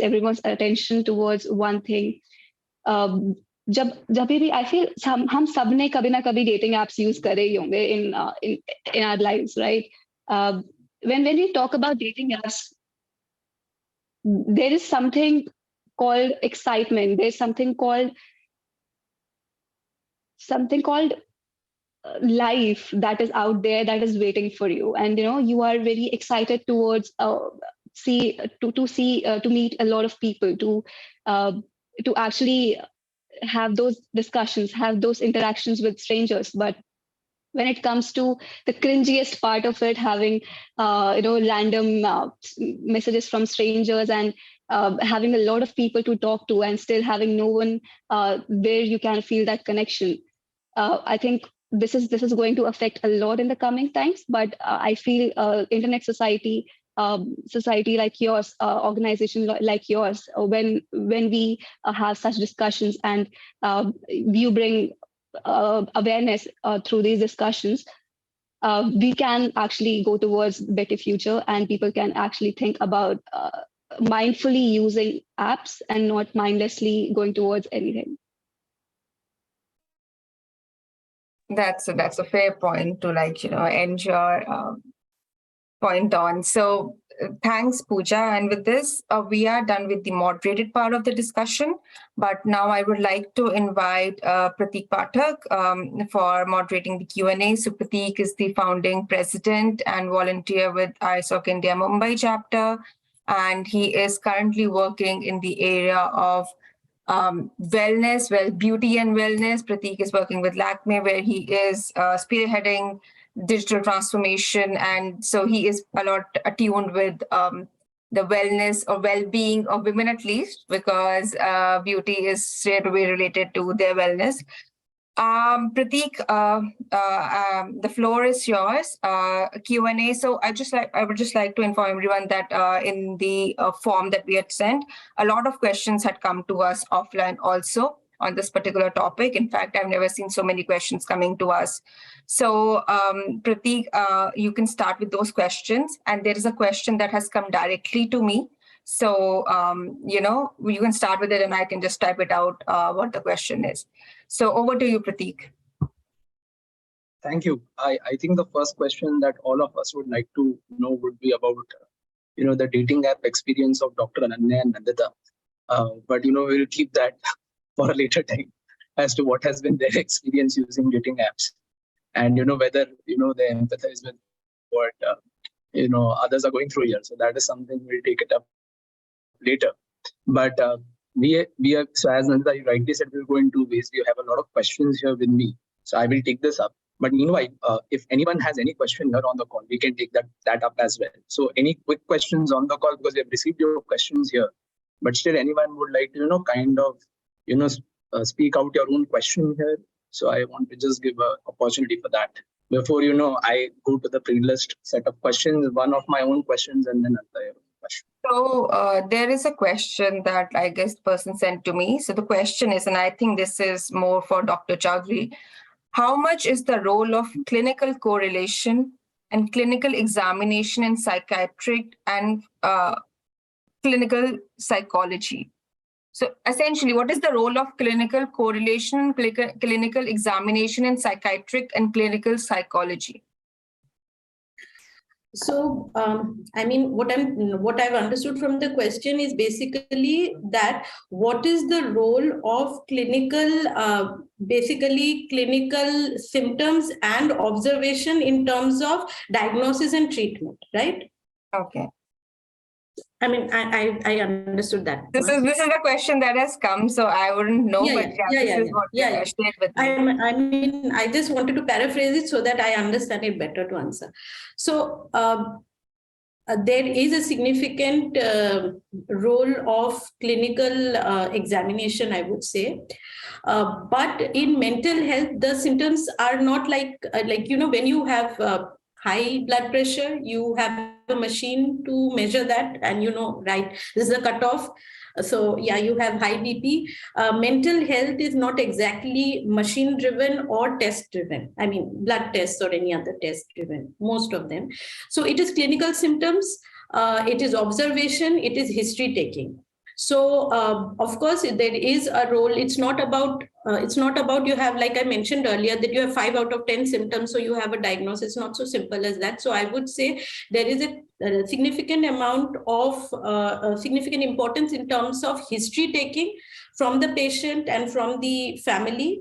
[SPEAKER 4] everyone's attention towards one thing. जब भी I feel हम सब ने कभी ना कभी dating apps use करे ही होंगे in our lives, right? When we talk about dating apps, there is something called excitement. There's something called life that is out there that is waiting for you, and you are very excited towards to meet a lot of people, to actually have those discussions, have those interactions with strangers. But when it comes to the cringiest part of it, having random messages from strangers, and having a lot of people to talk to, and still having no one where you can feel that connection, I think this is going to affect a lot in the coming times. But I feel internet society like yours, organization like yours, when we have such discussions, and you bring awareness through these discussions, we can actually go towards better future, and people can actually think about mindfully using apps and not mindlessly going towards anything.
[SPEAKER 1] That's a fair point to end your point on. So thanks, Pooja. And with this, we are done with the moderated part of the discussion. But now I would like to invite Prateek Pathak for moderating the Q&A. So Prateek is the founding president and volunteer with ISOC India Mumbai Chapter. And he is currently working in the area of wellness, beauty and wellness. Prateek is working with Lakme, where he is spearheading digital transformation, and so he is a lot attuned with the wellness or well-being of women, at least, because beauty is straight away related to their wellness. Prateek, the floor is yours. Q&A. So I would just like to inform everyone that in the form that we had sent, a lot of questions had come to us offline also on this particular topic. In fact, I've never seen so many questions coming to us. So Prateek, you can start with those questions. And there is a question that has come directly to me. So, you can start with it and I can just type it out what the question is. So over to you, Prateek.
[SPEAKER 2] Thank you. I think the first question that all of us would like to know would be about, the dating app experience of Dr. Ananya and Nandita. But, we'll keep that for a later time as to what has been their experience using dating apps, and whether they empathize with what others are going through here. So that is something we'll take it up later. But we are, so as Nandita, you rightly said, we'll go in two ways. We have a lot of questions here with me, so I will take this up. But meanwhile, if anyone has any question here on the call, we can take that up as well. So any quick questions on the call, because we have received your questions here, but still anyone would like to speak out your own question here. So I want to just give an opportunity for that. Before I go to the pre-list set of questions, one of my own questions and then another question.
[SPEAKER 1] So there is a question that I guess the person sent to me. So the question is, and I think this is more for Dr. Choudhury, how much is the role of clinical correlation and clinical examination in psychiatric and clinical psychology? So essentially, what is the role of clinical correlation, clinical examination in psychiatric and clinical psychology?
[SPEAKER 3] So, what I've understood from the question is basically that what is the role of clinical symptoms and observation in terms of diagnosis and treatment, right?
[SPEAKER 1] Okay.
[SPEAKER 3] I understood that.
[SPEAKER 1] This is the question that has come, so I wouldn't know, this is what you shared with me.
[SPEAKER 3] I just wanted to paraphrase it so that I understand it better to answer. So there is a significant role of clinical examination, I would say. But in mental health, the symptoms are not like when you have high blood pressure, you have a machine to measure that, and right, this is the cutoff. So yeah, you have high BP. Mental health is not exactly machine driven or test driven. I mean, blood tests or any other test driven, most of them. So it is clinical symptoms, it is observation, it is history taking. So of course there is a role. It's not about you have, like I mentioned earlier, that you have 5 out of 10 symptoms, so you have a diagnosis. It's not so simple as that. So I would say there is a significant amount of significant importance in terms of history taking from the patient and from the family,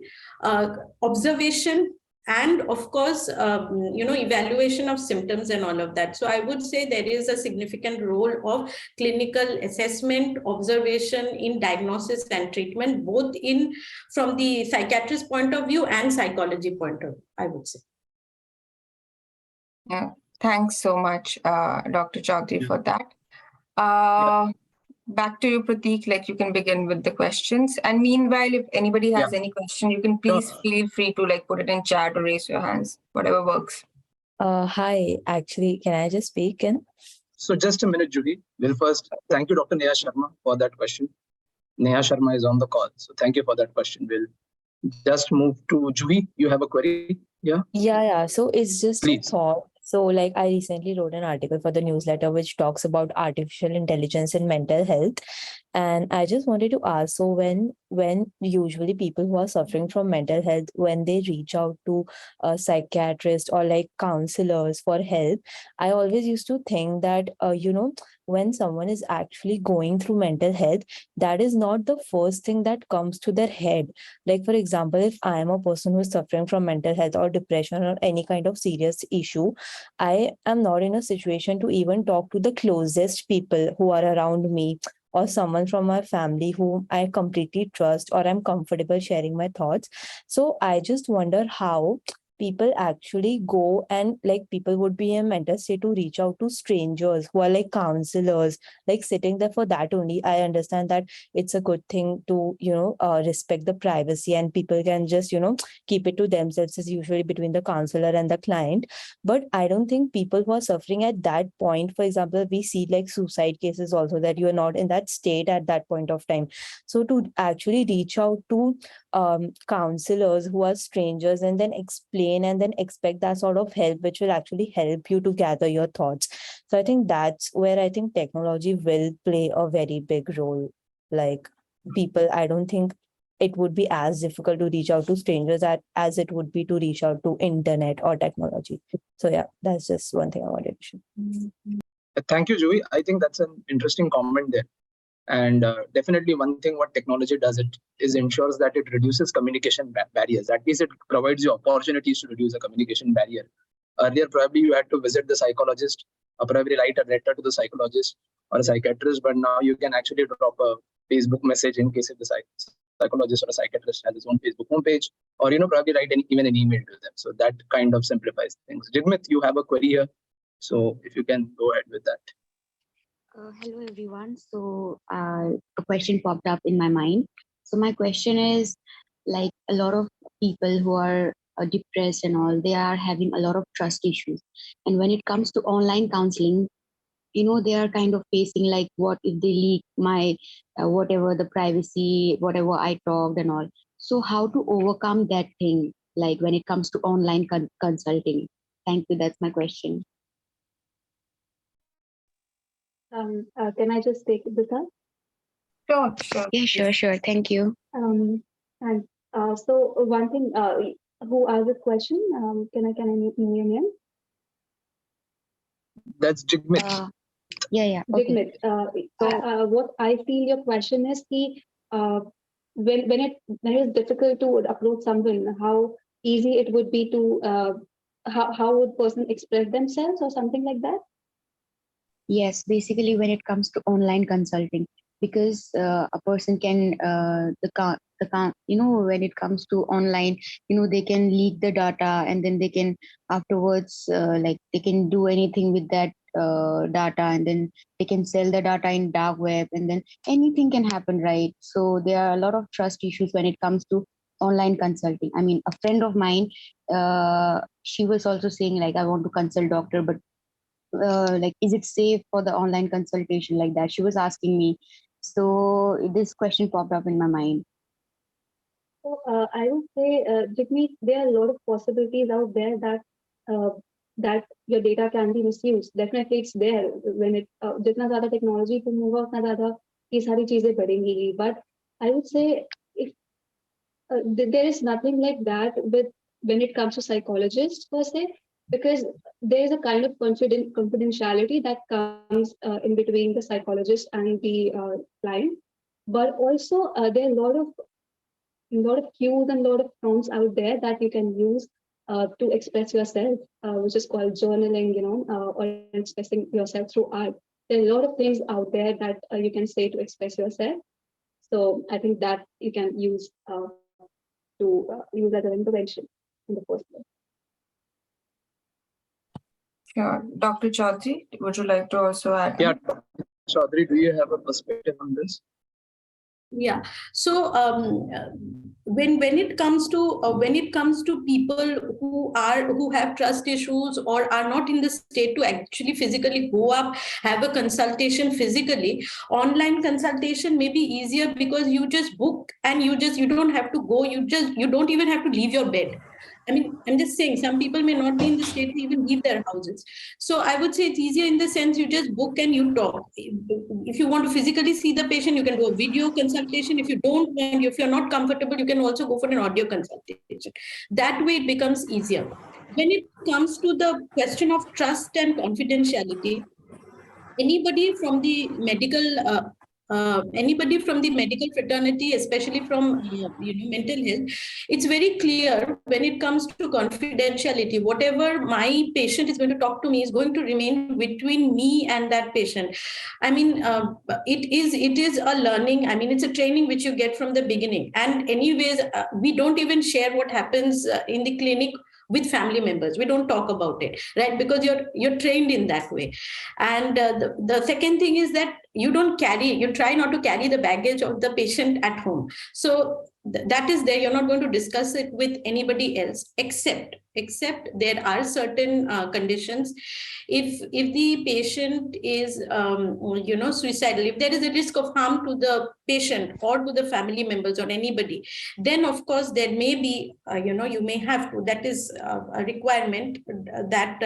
[SPEAKER 3] observation, and of course evaluation of symptoms and all of that. So I would say there is a significant role of clinical assessment, observation in diagnosis and treatment, both in from the psychiatrist point of view and psychology point of view, I would say.
[SPEAKER 1] Yeah, thanks so much, Dr. Choudhury, for that. Back to you, Prateek. Like, you can begin with the questions. And meanwhile, if anybody has any question, you can please feel free to put it in chat or raise your hands, whatever works.
[SPEAKER 5] Hi, actually, can I just speak in?
[SPEAKER 2] So just a minute, Judy. We'll first thank you, Dr. Neha Sharma, for that question. Neha Sharma is on the call, so thank you for that question. We'll just move to Juhi. You have a query?
[SPEAKER 5] Yeah. So it's just a thought. So I recently wrote an article for the newsletter which talks about artificial intelligence in mental health. And I just wanted to ask, so when usually people who are suffering from mental health, when they reach out to a psychiatrist or counselors for help, I always used to think that, when someone is actually going through mental health, that is not the first thing that comes to their head. Like, for example, if I am a person who is suffering from mental health or depression or any kind of serious issue, I am not in a situation to even talk to the closest people who are around me, or someone from my family whom I completely trust or I'm comfortable sharing my thoughts. So I just wonder how people actually go and people would be in a mental state to reach out to strangers who are counselors, sitting there for that only. I understand that it's a good thing to, respect the privacy and people can just, keep it to themselves. It's usually between the counselor and the client. But I don't think people who are suffering at that point, for example, we see suicide cases also, that you are not in that state at that point of time. So to actually reach out to counselors who are strangers and then explain and then expect that sort of help, which will actually help you to gather your thoughts. So I think that's where I think technology will play a very big role. People, I don't think it would be as difficult to reach out to strangers as it would be to reach out to internet or technology. So yeah, that's just one thing I wanted to share.
[SPEAKER 2] Thank you, Juhi. I think that's an interesting comment there. And definitely one thing what technology does is ensures that it reduces communication barriers. At least it provides you opportunities to reduce a communication barrier. Earlier, probably you had to visit the psychologist or probably write a letter to the psychologist or a psychiatrist, but now you can actually drop a Facebook message in case if the psychologist or a psychiatrist has his own Facebook homepage, or probably write even an email to them. So that kind of simplifies things. Jigmit, you have a query here, so if you can go ahead with that.
[SPEAKER 6] Hello everyone. So a question popped up in my mind. So my question is, a lot of people who are depressed and all, they are having a lot of trust issues. And when it comes to online counseling, they are kind of facing what if they leak my whatever the privacy, whatever I talked and all. So how to overcome that thing, when it comes to online consulting? Thank you. That's my question.
[SPEAKER 7] Can I just take this up?
[SPEAKER 1] Sure.
[SPEAKER 6] Yeah, sure. Thank you.
[SPEAKER 7] And so one thing, who asked this question? Can I name your name?
[SPEAKER 2] That's Jigmit.
[SPEAKER 6] Yeah.
[SPEAKER 7] Okay. Jigmit. What I feel your question is when it is difficult to approach someone, how easy it would be to how would person express themselves or something like that?
[SPEAKER 6] Yes, basically when it comes to online consulting, because a person can when it comes to online, they can leak the data and then they can afterwards they can do anything with that data, and then they can sell the data in dark web, and then anything can happen, right? So there are a lot of trust issues when it comes to online consulting. I mean, a friend of mine, she was also saying like, I want to consult doctor, but like, is it safe for the online consultation, like that? She was asking me. So this question popped up in my mind.
[SPEAKER 7] So I would say, Jigmeet, there are a lot of possibilities out there that your data can be misused. Definitely, it's there. When it जितना ज़्यादा technology पे move उतना ज़्यादा ये सारी चीजें बढ़ेंगी. But I would say if there is nothing like that when it comes to psychologists per se, because there is a kind of confidentiality that comes in between the psychologist and the client. But also there are a lot of cues and a lot of prompts out there that you can use to express yourself, which is called journaling, or expressing yourself through art. There are a lot of things out there that you can say to express yourself. So I think that you can use use as an intervention in the first place.
[SPEAKER 1] Sure. Dr. Choudhury, would you like to also add?
[SPEAKER 2] Yeah, Dr. Choudhury, do you have a perspective on this?
[SPEAKER 3] Yeah. So when it comes to people who have trust issues or are not in the state to actually physically go up, have a consultation physically, online consultation may be easier because you just book and you don't have to go. You don't even have to leave your bed. I mean, I'm just saying some people may not be in the state to even leave their houses. So I would say it's easier in the sense you just book and you talk. If you want to physically see the patient, you can do a video consultation. If you don't want, if you're not comfortable, you can also go for an audio consultation. That way it becomes easier. When it comes to the question of trust and confidentiality, anybody from the medical fraternity, especially from mental health, it's very clear when it comes to confidentiality. Whatever my patient is going to talk to me is going to remain between me and that patient. I mean, it is a learning. I mean, it's a training which you get from the beginning. And anyways, we don't even share what happens in the clinic with family members. We don't talk about it, right? Because you're trained in that way. And the second thing is that you try not to carry the baggage of the patient at home. So that is there. You're not going to discuss it with anybody else, except there are certain conditions. If the patient is suicidal, if there is a risk of harm to the patient or to the family members or anybody, then of course there may be you may have to, that is a requirement that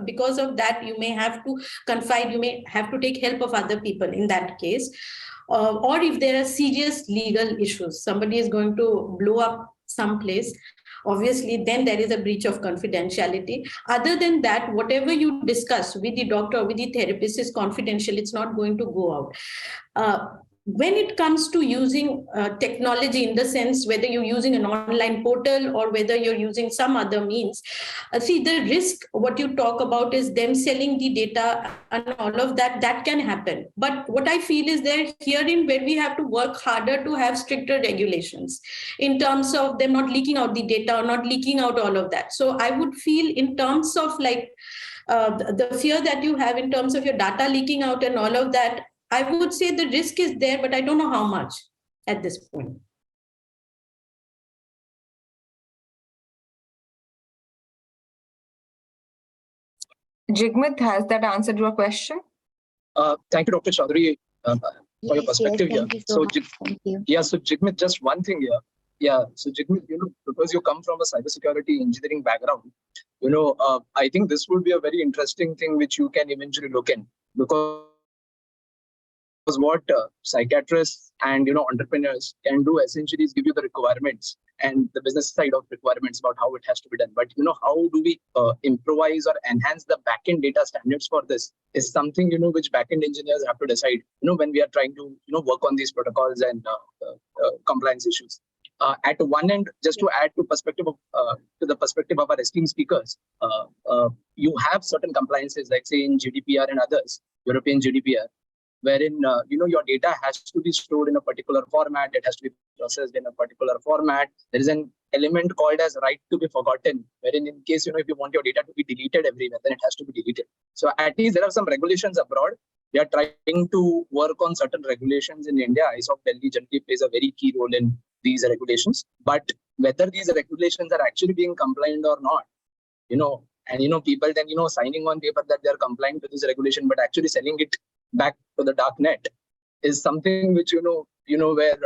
[SPEAKER 3] because of that you may have to confide, you may have to take help of other people in that case. Or if there are serious legal issues, somebody is going to blow up someplace, obviously then there is a breach of confidentiality. Other than that, whatever you discuss with the doctor or with the therapist is confidential. It's not going to go out. When it comes to using technology, in the sense whether you're using an online portal or whether you're using some other means, see, the risk, what you talk about is them selling the data and all of that, that can happen. But what I feel is that herein where we have to work harder to have stricter regulations in terms of them not leaking out the data or not leaking out all of that. So I would feel in terms of like the fear that you have in terms of your data leaking out and all of that, I would say the risk is there, but I don't know how much at this point.
[SPEAKER 1] Jigmeet, has that answered your question?
[SPEAKER 2] Thank you, Dr. Choudhury, for your perspective here.
[SPEAKER 6] Thank you.
[SPEAKER 2] Yeah, so Jigmeet, just one thing here. Yeah, so Jigmeet, because you come from a cybersecurity engineering background, I think this would be a very interesting thing which you can eventually look in, because what psychiatrists and entrepreneurs can do essentially is give you the requirements and the business side of requirements about how it has to be done. But how do we improvise or enhance the backend data standards for this is something which backend engineers have to decide. When we are trying to work on these protocols and compliance issues. At one end, just to add to the perspective of our esteemed speakers, you have certain compliances, like say in GDPR and others, European GDPR, wherein your data has to be stored in a particular format, it has to be processed in a particular format. There is an element called as right to be forgotten, wherein in case if you want your data to be deleted everywhere, then it has to be deleted. So at least there are some regulations abroad. We are trying to work on certain regulations in India. ISOC Delhi generally plays a very key role in these regulations. But whether these regulations are actually being compliant or not, and people then, signing on paper that they are complying to this regulation, but actually selling it back to the dark net is something which, where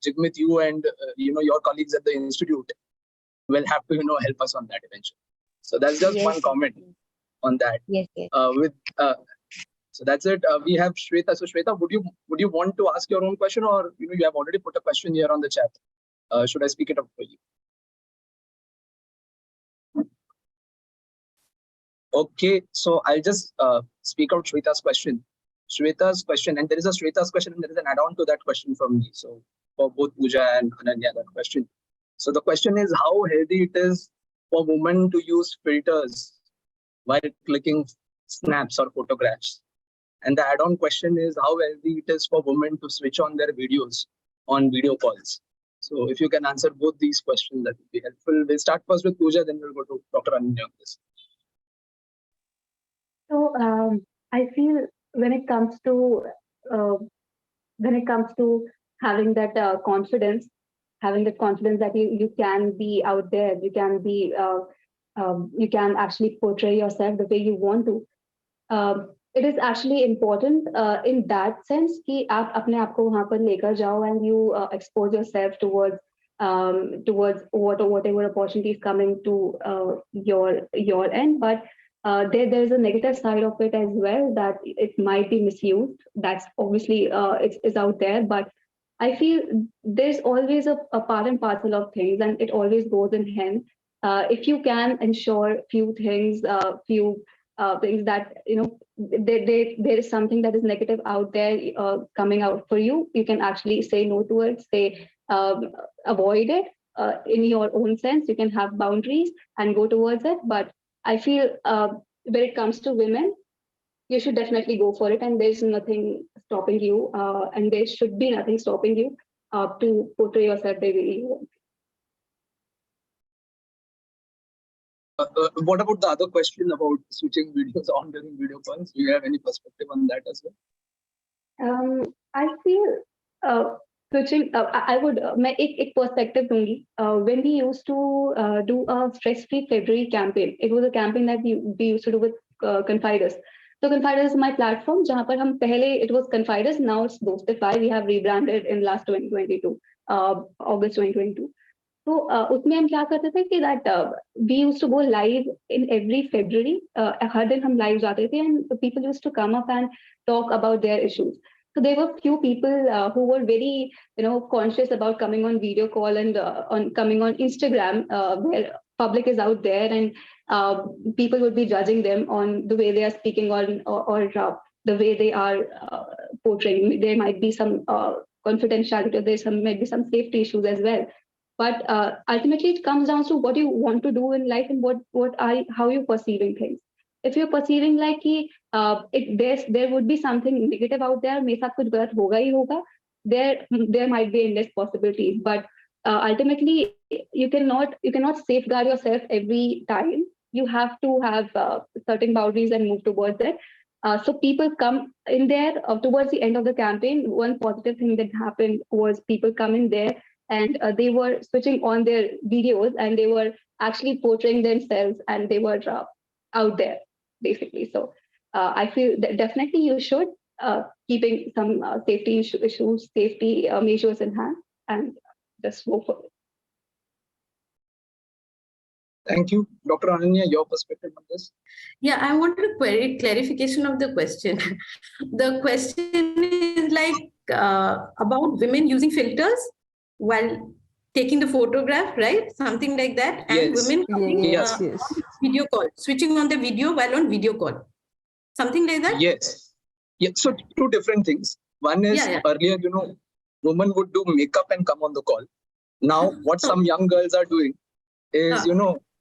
[SPEAKER 2] Jigmeet, you and, your colleagues at the institute will have to, help us on that eventually. So that's just one comment on that.
[SPEAKER 6] Yes, yes.
[SPEAKER 2] So that's it. We have Shweta. So Shweta, would you want to ask your own question, or you have already put a question here on the chat? Should I speak it up for you? Okay, so I'll just speak out Shweta's question. Shweta's question, and there is a Shweta's question, and there is an add-on to that question from me. So for both Pooja and Ananya, that question. So the question is how healthy it is for women to use filters while clicking snaps or photographs. And the add-on question is how healthy it is for women to switch on their videos on video calls. So if you can answer both these questions, that would be helpful. We'll start first with Pooja, then we'll go to Dr. Ananya on this.
[SPEAKER 7] So I feel when it comes to having that confidence, that you can be out there, you can actually portray yourself the way you want to. It is actually important in that sense कि आप अपने आप को वहाँ पर लेकर जाओ and you expose yourself towards whatever opportunity is coming to your end, but there is a negative side of it as well, that it might be misused. That's obviously it's out there, but I feel there's always a part and parcel of things, and it always goes in hand. If you can ensure few things that there is something that is negative out there coming out for you, you can actually say no to it, avoid it in your own sense. You can have boundaries and go towards it, but I feel when it comes to women, you should definitely go for it, and there's nothing stopping you, and there should be nothing stopping you to portray yourself the way you want.
[SPEAKER 2] What about the other question about switching videos on during video calls? Do you have any perspective on that as well?
[SPEAKER 7] I feel switching. I would मैं एक perspective दूंगी. When we used to do a stress-free February campaign, it was a campaign that we used to do with Confiders. So Confiders is my platform. जहाँ पर हम पहले it was Confiders, now it's Dostify. We have rebranded in last 2022, August 2022. तो उसमें हम क्या करते थे कि that we used to go live in every February. हर दिन हम live जाते थे, and people used to come up and talk about their issues. So there were few people who were very, conscious about coming on video call and coming on Instagram, where public is out there, and people would be judging them on the way they are speaking or the way they are portraying. There might be some confidentiality. Might be some safety issues as well. But ultimately, it comes down to what you want to do in life and how you're perceiving things. If you're perceiving like there would be something negative out there, मेरे साथ कुछ गलत होगा ही होगा, there might be endless possibilities. But ultimately, you cannot safeguard yourself every time. You have to have certain boundaries and move towards it. So people come in there towards the end of the campaign. One positive thing that happened was people come in there, and they were switching on their videos, and they were actually portraying themselves, and they were out there, basically. So I feel that definitely you should keeping some safety measures in hand, and just go for it.
[SPEAKER 2] Thank you. Dr. Ananya, your perspective on this?
[SPEAKER 3] Yeah, I wanted a clarification of the question. The question is like about women using filters while taking the photograph, right? Something like that. And
[SPEAKER 2] Yes.
[SPEAKER 3] women coming,
[SPEAKER 2] Yes.
[SPEAKER 3] video call, switching on the video while on video call. Something like that?
[SPEAKER 2] Yes. Yeah. So two different things. One is earlier, women would do makeup and come on the call. Now, what some young girls are doing is,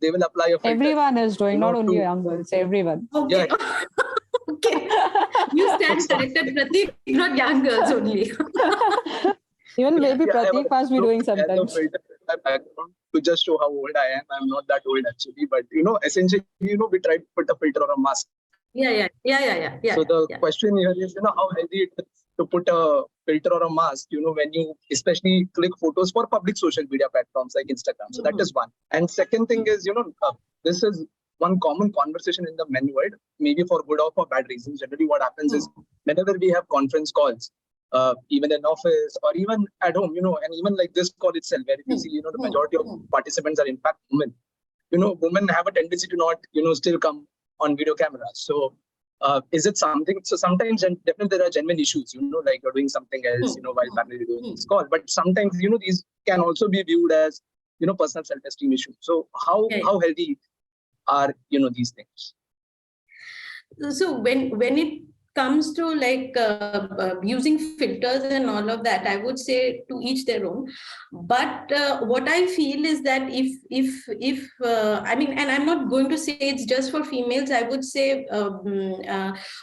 [SPEAKER 2] they will apply a filter.
[SPEAKER 8] Everyone is doing, not only young girls, everyone.
[SPEAKER 3] Okay.
[SPEAKER 2] Yeah.
[SPEAKER 3] Okay. You stand corrected, Pratik, not young girls only.
[SPEAKER 8] Even maybe Pratik must be doing sometimes.
[SPEAKER 2] My background to just show how old I am. I'm not that old actually, but essentially, we try to put a filter or a mask.
[SPEAKER 3] Yeah.
[SPEAKER 2] So the question here is, how healthy it is to put a filter or a mask, when you especially click photos for public social media platforms like Instagram. So that is one. And second thing is, this is one common conversation in the men world, maybe for good or for bad reasons. Generally, what happens is whenever we have conference calls, even in office or even at home, and even like this call itself, where if you see, the majority of participants are in fact women. Women have a tendency to not, still come on video cameras. So is it something? So sometimes, and definitely there are genuine issues, like you're doing something else, while family doing this call. But sometimes, these can also be viewed as, personal self-esteem issues. So how healthy are, these things?
[SPEAKER 3] So when it comes to like using filters and all of that, I would say to each their own. But what I feel is that if I mean, and I'm not going to say it's just for females, I would say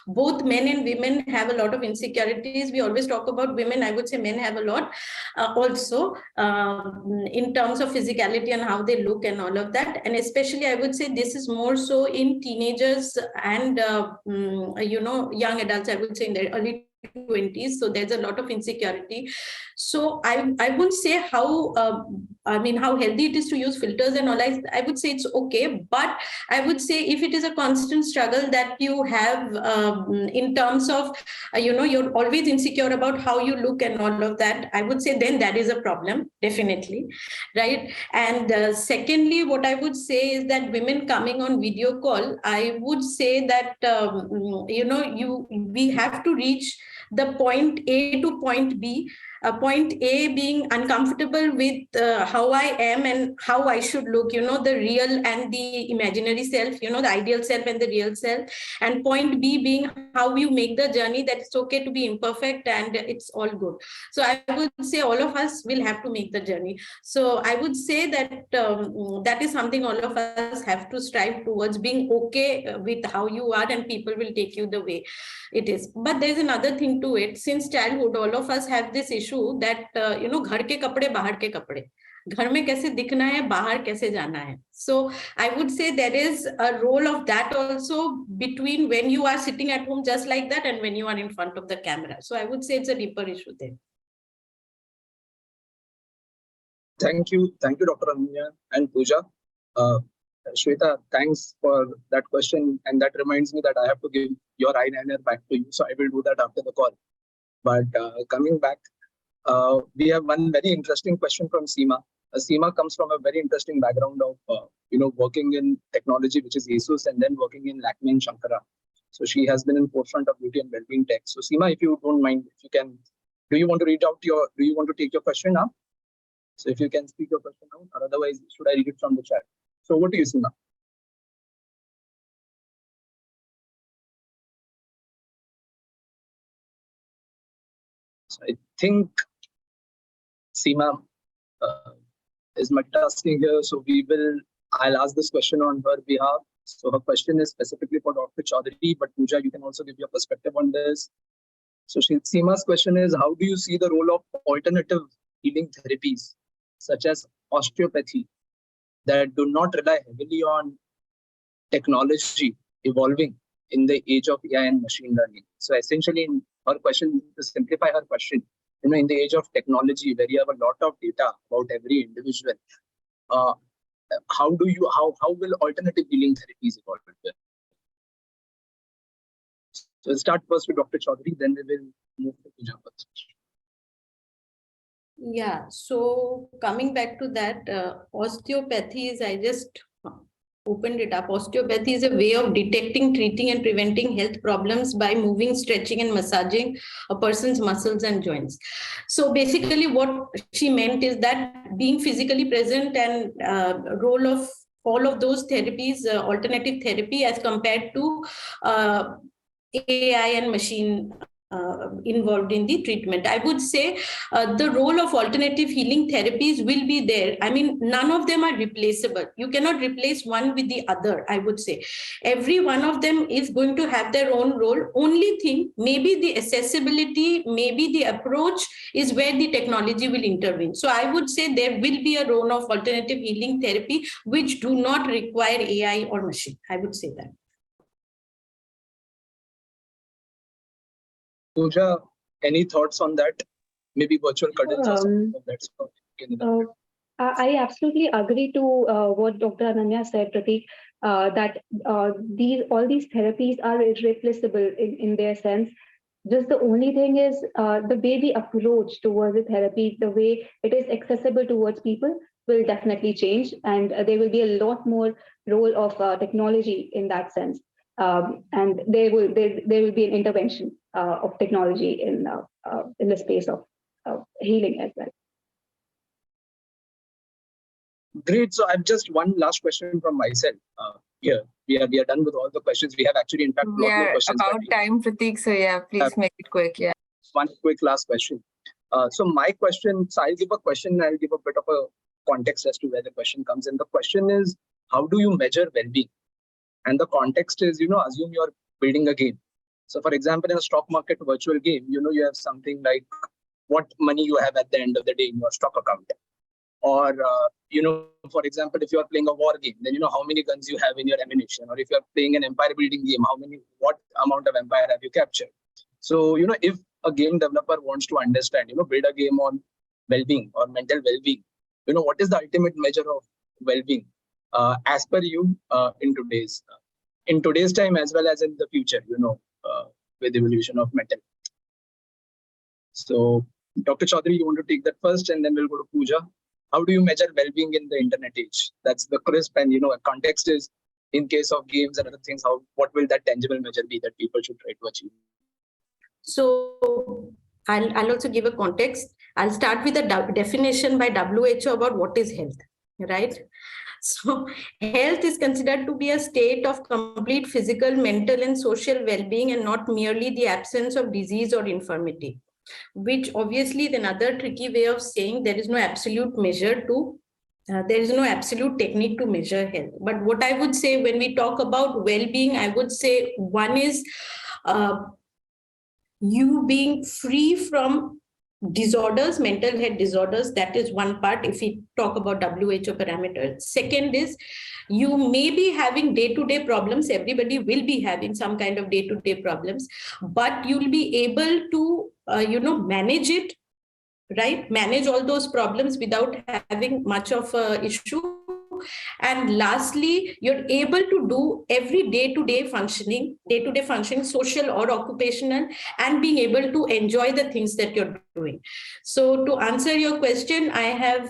[SPEAKER 3] both men and women have a lot of insecurities. We always talk about women. I would say men have a lot also in terms of physicality and how they look and all of that. And especially I would say this is more so in teenagers and young adults, I would say in their early 20s. So there's a lot of insecurity. So I wouldn't say how healthy it is to use filters and all. I would say it's okay, but I would say if it is a constant struggle that you have in terms of you're always insecure about how you look and all of that, I would say then that is a problem, definitely, right? And secondly, what I would say is that women coming on video call, I would say that we have to reach the point A to point B. Point A being uncomfortable with how I am and how I should look, the real and the imaginary self, the ideal self and the real self. And point B being how you make the journey, that it's okay to be imperfect and it's all good. So I would say all of us will have to make the journey. So I would say that that is something all of us have to strive towards, being okay with how you are, and people will take you the way it is. But there's another thing to it. Since childhood, all of us have this issue that घर के कपड़े बाहर के कपड़े, घर में कैसे दिखना है, बाहर कैसे जाना है. So I would say there is a role of that also between when you are sitting at home just like that and when you are in front of the camera. So I would say it's a deeper issue there.
[SPEAKER 2] Thank you, Dr. Ananya and Pooja. Shweta, thanks for that question, and that reminds me that I have to give your eyeliner back to you, so I will do that after the call. But coming back, we have one very interesting question from Seema. Seema comes from a very interesting background of working in technology, which is ASUS, and then working in Lakme and Shankara. So she has been in forefront of beauty and well-being tech. So Seema, if you don't mind, if you can, do you want to take your question now? So if you can speak your question now, or otherwise, should I read it from the chat? So what do you see now? So I think Seema is multitasking here. So I'll ask this question on her behalf. So her question is specifically for Dr. Choudhury, but Pooja, you can also give your perspective on this. So Seema's question is, how do you see the role of alternative healing therapies, such as osteopathy, that do not rely heavily on technology evolving in the age of AI and machine learning? So essentially, in her question, to simplify her question, in the age of technology, where you have a lot of data about every individual, how will alternative healing therapies evolve? So we'll start first with Dr. Choudhury, then we will move to Pooja first.
[SPEAKER 3] Yeah, so coming back to that, osteopathy is, I just opened it up. Osteopathy is a way of detecting, treating, and preventing health problems by moving, stretching, and massaging a person's muscles and joints. So basically, what she meant is that being physically present and role of all of those therapies, alternative therapy, as compared to AI and machine involved in the treatment. I would say the role of alternative healing therapies will be there. I mean, none of them are replaceable. You cannot replace one with the other, I would say. Every one of them is going to have their own role. Only thing, maybe the accessibility, maybe the approach is where the technology will intervene. So I would say there will be a role of alternative healing therapy which do not require AI or machine. I would say that.
[SPEAKER 2] Pooja, Any thoughts on that? Maybe virtual cuddles or something of that sort.
[SPEAKER 7] I absolutely agree to what Dr. Ananya said, Pratik, that all these therapies are irreplaceable in their sense. Just the only thing is the way we approach towards the therapy, the way it is accessible towards people will definitely change, and there will be a lot more role of technology in that sense, and there will be an intervention of technology in the space of healing as well.
[SPEAKER 2] Great. So I've just one last question from myself. Here we are done with all the questions. We have actually, in fact,
[SPEAKER 1] We
[SPEAKER 2] lot more
[SPEAKER 1] are
[SPEAKER 2] questions.
[SPEAKER 1] about time, Pratik. So yeah, please make it quick. Yeah.
[SPEAKER 2] One quick last question. So my question. So I'll give a question. And I'll give a bit of a context as to where the question comes in. The question is, how do you measure well-being? And the context is, assume you're building a game. So for example, in a stock market virtual game, you have something like what money you have at the end of the day in your stock account. Or, for example, if you are playing a war game, then how many guns you have in your ammunition. Or if you are playing an empire building game, what amount of empire have you captured? So, if a game developer wants to understand, build a game on well-being or mental well-being, what is the ultimate measure of well-being as per you in today's time as well as in the future, with the evolution of mental. So, Dr. Choudhury, you want to take that first, and then we'll go to Pooja. How do you measure well-being in the internet age? That's the crisp, and context is, in case of games and other things, what will that tangible measure be that people should try to achieve?
[SPEAKER 3] So I'll also give a context. I'll start with a definition by WHO about what is health, right? So health is considered to be a state of complete physical, mental, and social well-being, and not merely the absence of disease or infirmity, which obviously is another tricky way of saying there is no absolute measure to, there is no absolute technique to measure health. But what I would say when we talk about well-being, I would say one is you being free from disorders, mental health disorders. That is one part if we talk about WHO parameters. Second is you may be having day-to-day problems. Everybody will be having some kind of day-to-day problems, but you'll be able to manage it, right? Manage all those problems without having much of an issue. And lastly, you're able to do every day-to-day functioning, social or occupational, and being able to enjoy the things that you're doing. So to answer your question, I have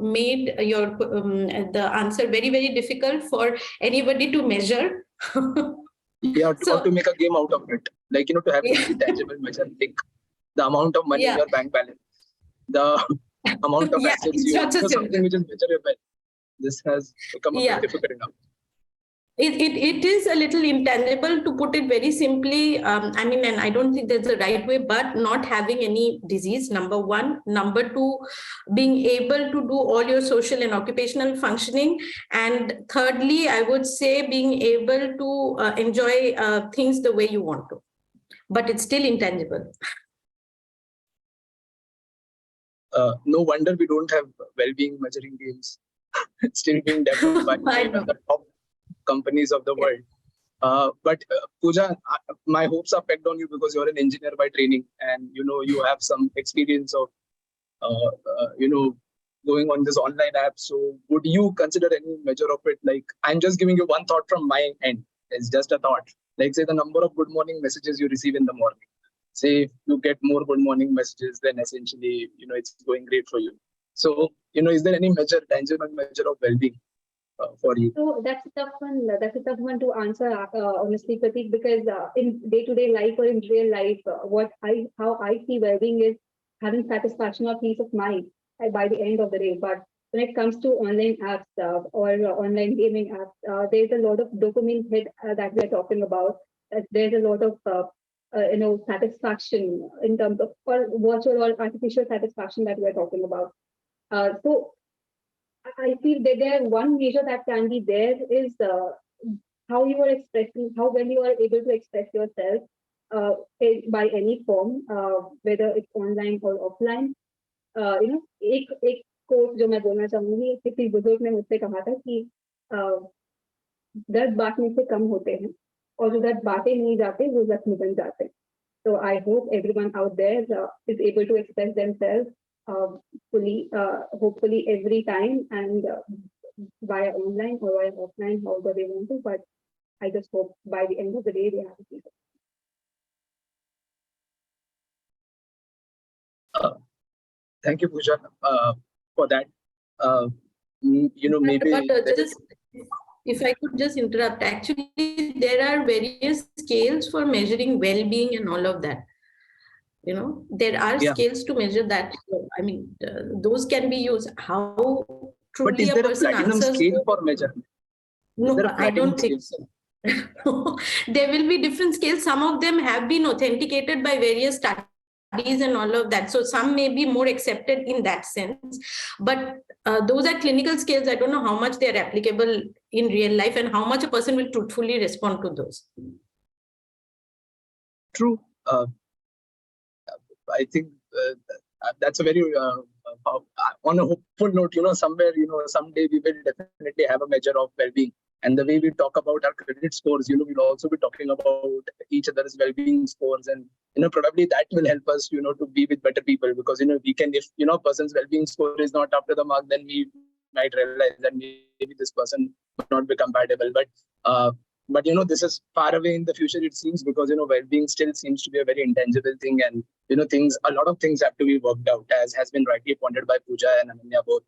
[SPEAKER 3] made the answer very, very difficult for anybody to measure.
[SPEAKER 2] Yeah, to make a game out of it. Like, to have a tangible measure, like the amount of money in your bank balance, the amount of assets you have, something which is measurable. This has become a bit difficult enough.
[SPEAKER 3] It is a little intangible, to put it very simply. And I don't think there's a right way, but not having any disease, number one. Number two, being able to do all your social and occupational functioning. And thirdly, I would say being able to enjoy things the way you want to. But it's still intangible.
[SPEAKER 2] No wonder we don't have well-being measuring games. It's still being developed by the top companies of the world. But Pooja, my hopes are pegged on you because you're an engineer by training, and you have some experience of going on this online app. So would you consider any measure of it? Like, I'm just giving you one thought from my end. It's just a thought. Like, say the number of good morning messages you receive in the morning. Say if you get more good morning messages, then essentially it's going great for you. So, is there any tangible measure of well-being for you?
[SPEAKER 7] So that's a tough one. That's a tough one to answer, honestly, Pratik, because in day-to-day life or in real life, how I see well-being is having satisfaction or peace of mind by the end of the day. But when it comes to online apps or online gaming apps, there's a lot of dopamine hit that we're talking about. There's a lot of satisfaction in terms of virtual or artificial satisfaction that we're talking about. So I feel that there one measure that can be there is how you are expressing, how well you are able to express yourself by any form, whether it's online or offline. एक quote जो मैं बोलना चाहूंगी, किसी बुजुर्ग ने मुझसे कहा था कि दर्द बांटने से कम होते हैं और जो दर्द बांटे नहीं जाते वो जख्म बन जाते हैं. So I hope everyone out there is able to express themselves fully, hopefully every time, and via online or via offline, however they want to. But I just hope by the end of the day they have to.
[SPEAKER 2] Thank you, Pooja, for that. Maybe
[SPEAKER 3] if I could just interrupt, actually, there are various scales for measuring well-being and all of that. There are scales to measure that. I mean, those can be used. How truly
[SPEAKER 2] but is there a platinum scale for measurement?
[SPEAKER 3] No, I don't think so. There will be different scales. Some of them have been authenticated by various studies and all of that. So some may be more accepted in that sense. But those are clinical scales. I don't know how much they are applicable in real life and how much a person will truthfully respond to those.
[SPEAKER 2] True. I think that's a very on a hopeful note, somewhere, someday we will definitely have a measure of well-being. And the way we talk about our credit scores, we'll also be talking about each other's well-being scores. And, probably that will help us, to be with better people, because, we can, if, a person's well-being score is not up to the mark, then we might realize that maybe this person might not be compatible. But this is far away in the future, it seems, because well-being still seems to be a very intangible thing, and a lot of things have to be worked out, as has been rightly pointed by Pooja and Ananya both.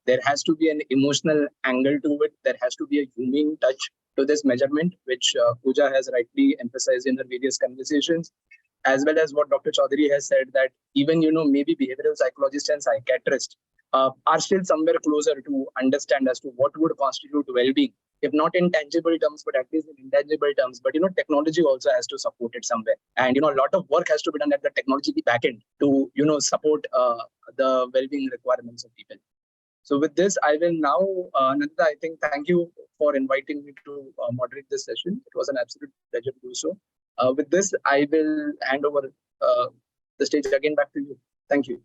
[SPEAKER 2] There has to be an emotional angle to it. There has to be a human touch to this measurement, which Pooja has rightly emphasized in her various conversations, as well as what Dr. Choudhury has said, that even maybe behavioral psychologists and psychiatrists are still somewhere closer to understand as to what would constitute well-being, if not in tangible terms, but at least in intangible terms. But, technology also has to support it somewhere. And, a lot of work has to be done at the technology backend to, support the well-being requirements of people. So with this, I will now, Nandita, I think, thank you for inviting me to moderate this session. It was an absolute pleasure to do so. With this, I will hand over the stage again back to you. Thank you.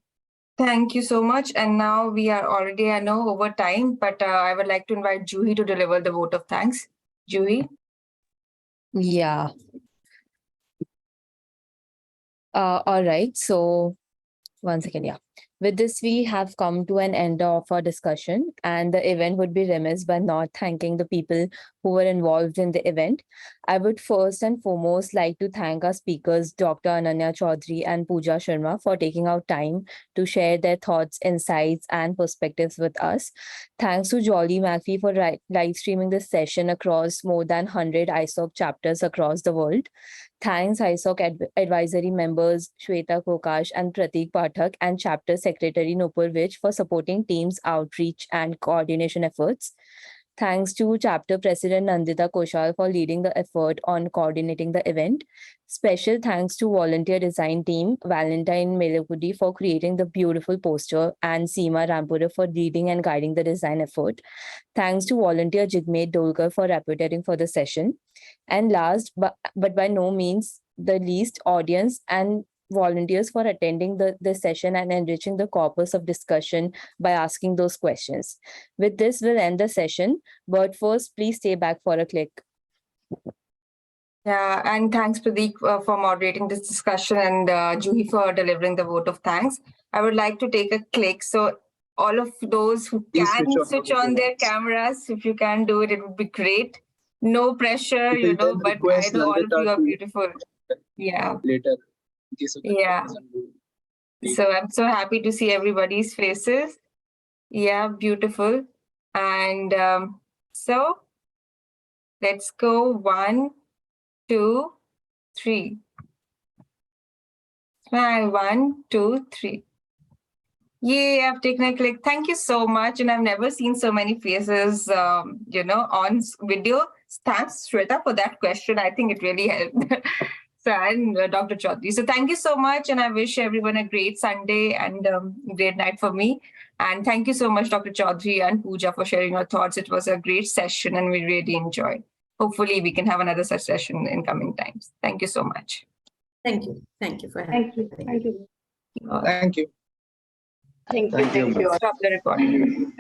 [SPEAKER 1] Thank you so much. And now we are already, I know, over time, but I would like to invite Juhi to deliver the vote of thanks. Juhi?
[SPEAKER 5] Yeah. All right. So 1 second. Yeah. With this, we have come to an end of our discussion, and the event would be remiss by not thanking the people who were involved in the event. I would first and foremost like to thank our speakers, Dr. Ananya Choudhury and Pooja Sharma, for taking out time to share their thoughts, insights, and perspectives with us. Thanks to Jolly McAfee for live streaming this session across more than 100 ISOC chapters across the world. Thanks ISOC advisory members Shweta Kokash and Pratik Pathak and Chapter Secretary Nupur Vij for supporting teams' outreach and coordination efforts. Thanks to Chapter President Nandita Koshal for leading the effort on coordinating the event. Special thanks to volunteer design team Valentine Melekudi for creating the beautiful poster, and Seema Rampura for leading and guiding the design effort. Thanks to volunteer Jigmeet Dolkar for rapporteuring for the session. And last, but by no means the least, audience and volunteers for attending the session and enriching the corpus of discussion by asking those questions. With this, we'll end the session. But first, please stay back for a click.
[SPEAKER 1] Yeah, and thanks, Pradeep, for moderating this discussion, and Juhi for delivering the vote of thanks. I would like to take a click. So all of those who can switch on their cameras, if you can do it, it would be great. No pressure, but I know all of you are beautiful. Yeah.
[SPEAKER 2] Later.
[SPEAKER 1] Yeah. So I'm so happy to see everybody's faces. Yeah, beautiful. And so let's go 1, 2, 3. Smile, 1, 2, 3. Yay, I've taken a click. Thank you so much. And I've never seen so many faces, on video. Thanks, Shweta, for that question. I think it really helped. So, and Dr. Choudhury. So thank you so much. And I wish everyone a great Sunday and great night for me. And thank you so much, Dr. Choudhury and Pooja, for sharing your thoughts. It was a great session and we really enjoyed. Hopefully we can have another such session in coming times. Thank you so much.
[SPEAKER 3] Thank you. Thank you for having me.
[SPEAKER 7] Thank you.
[SPEAKER 2] Thank you.
[SPEAKER 7] Thank you.
[SPEAKER 1] Stop the recording.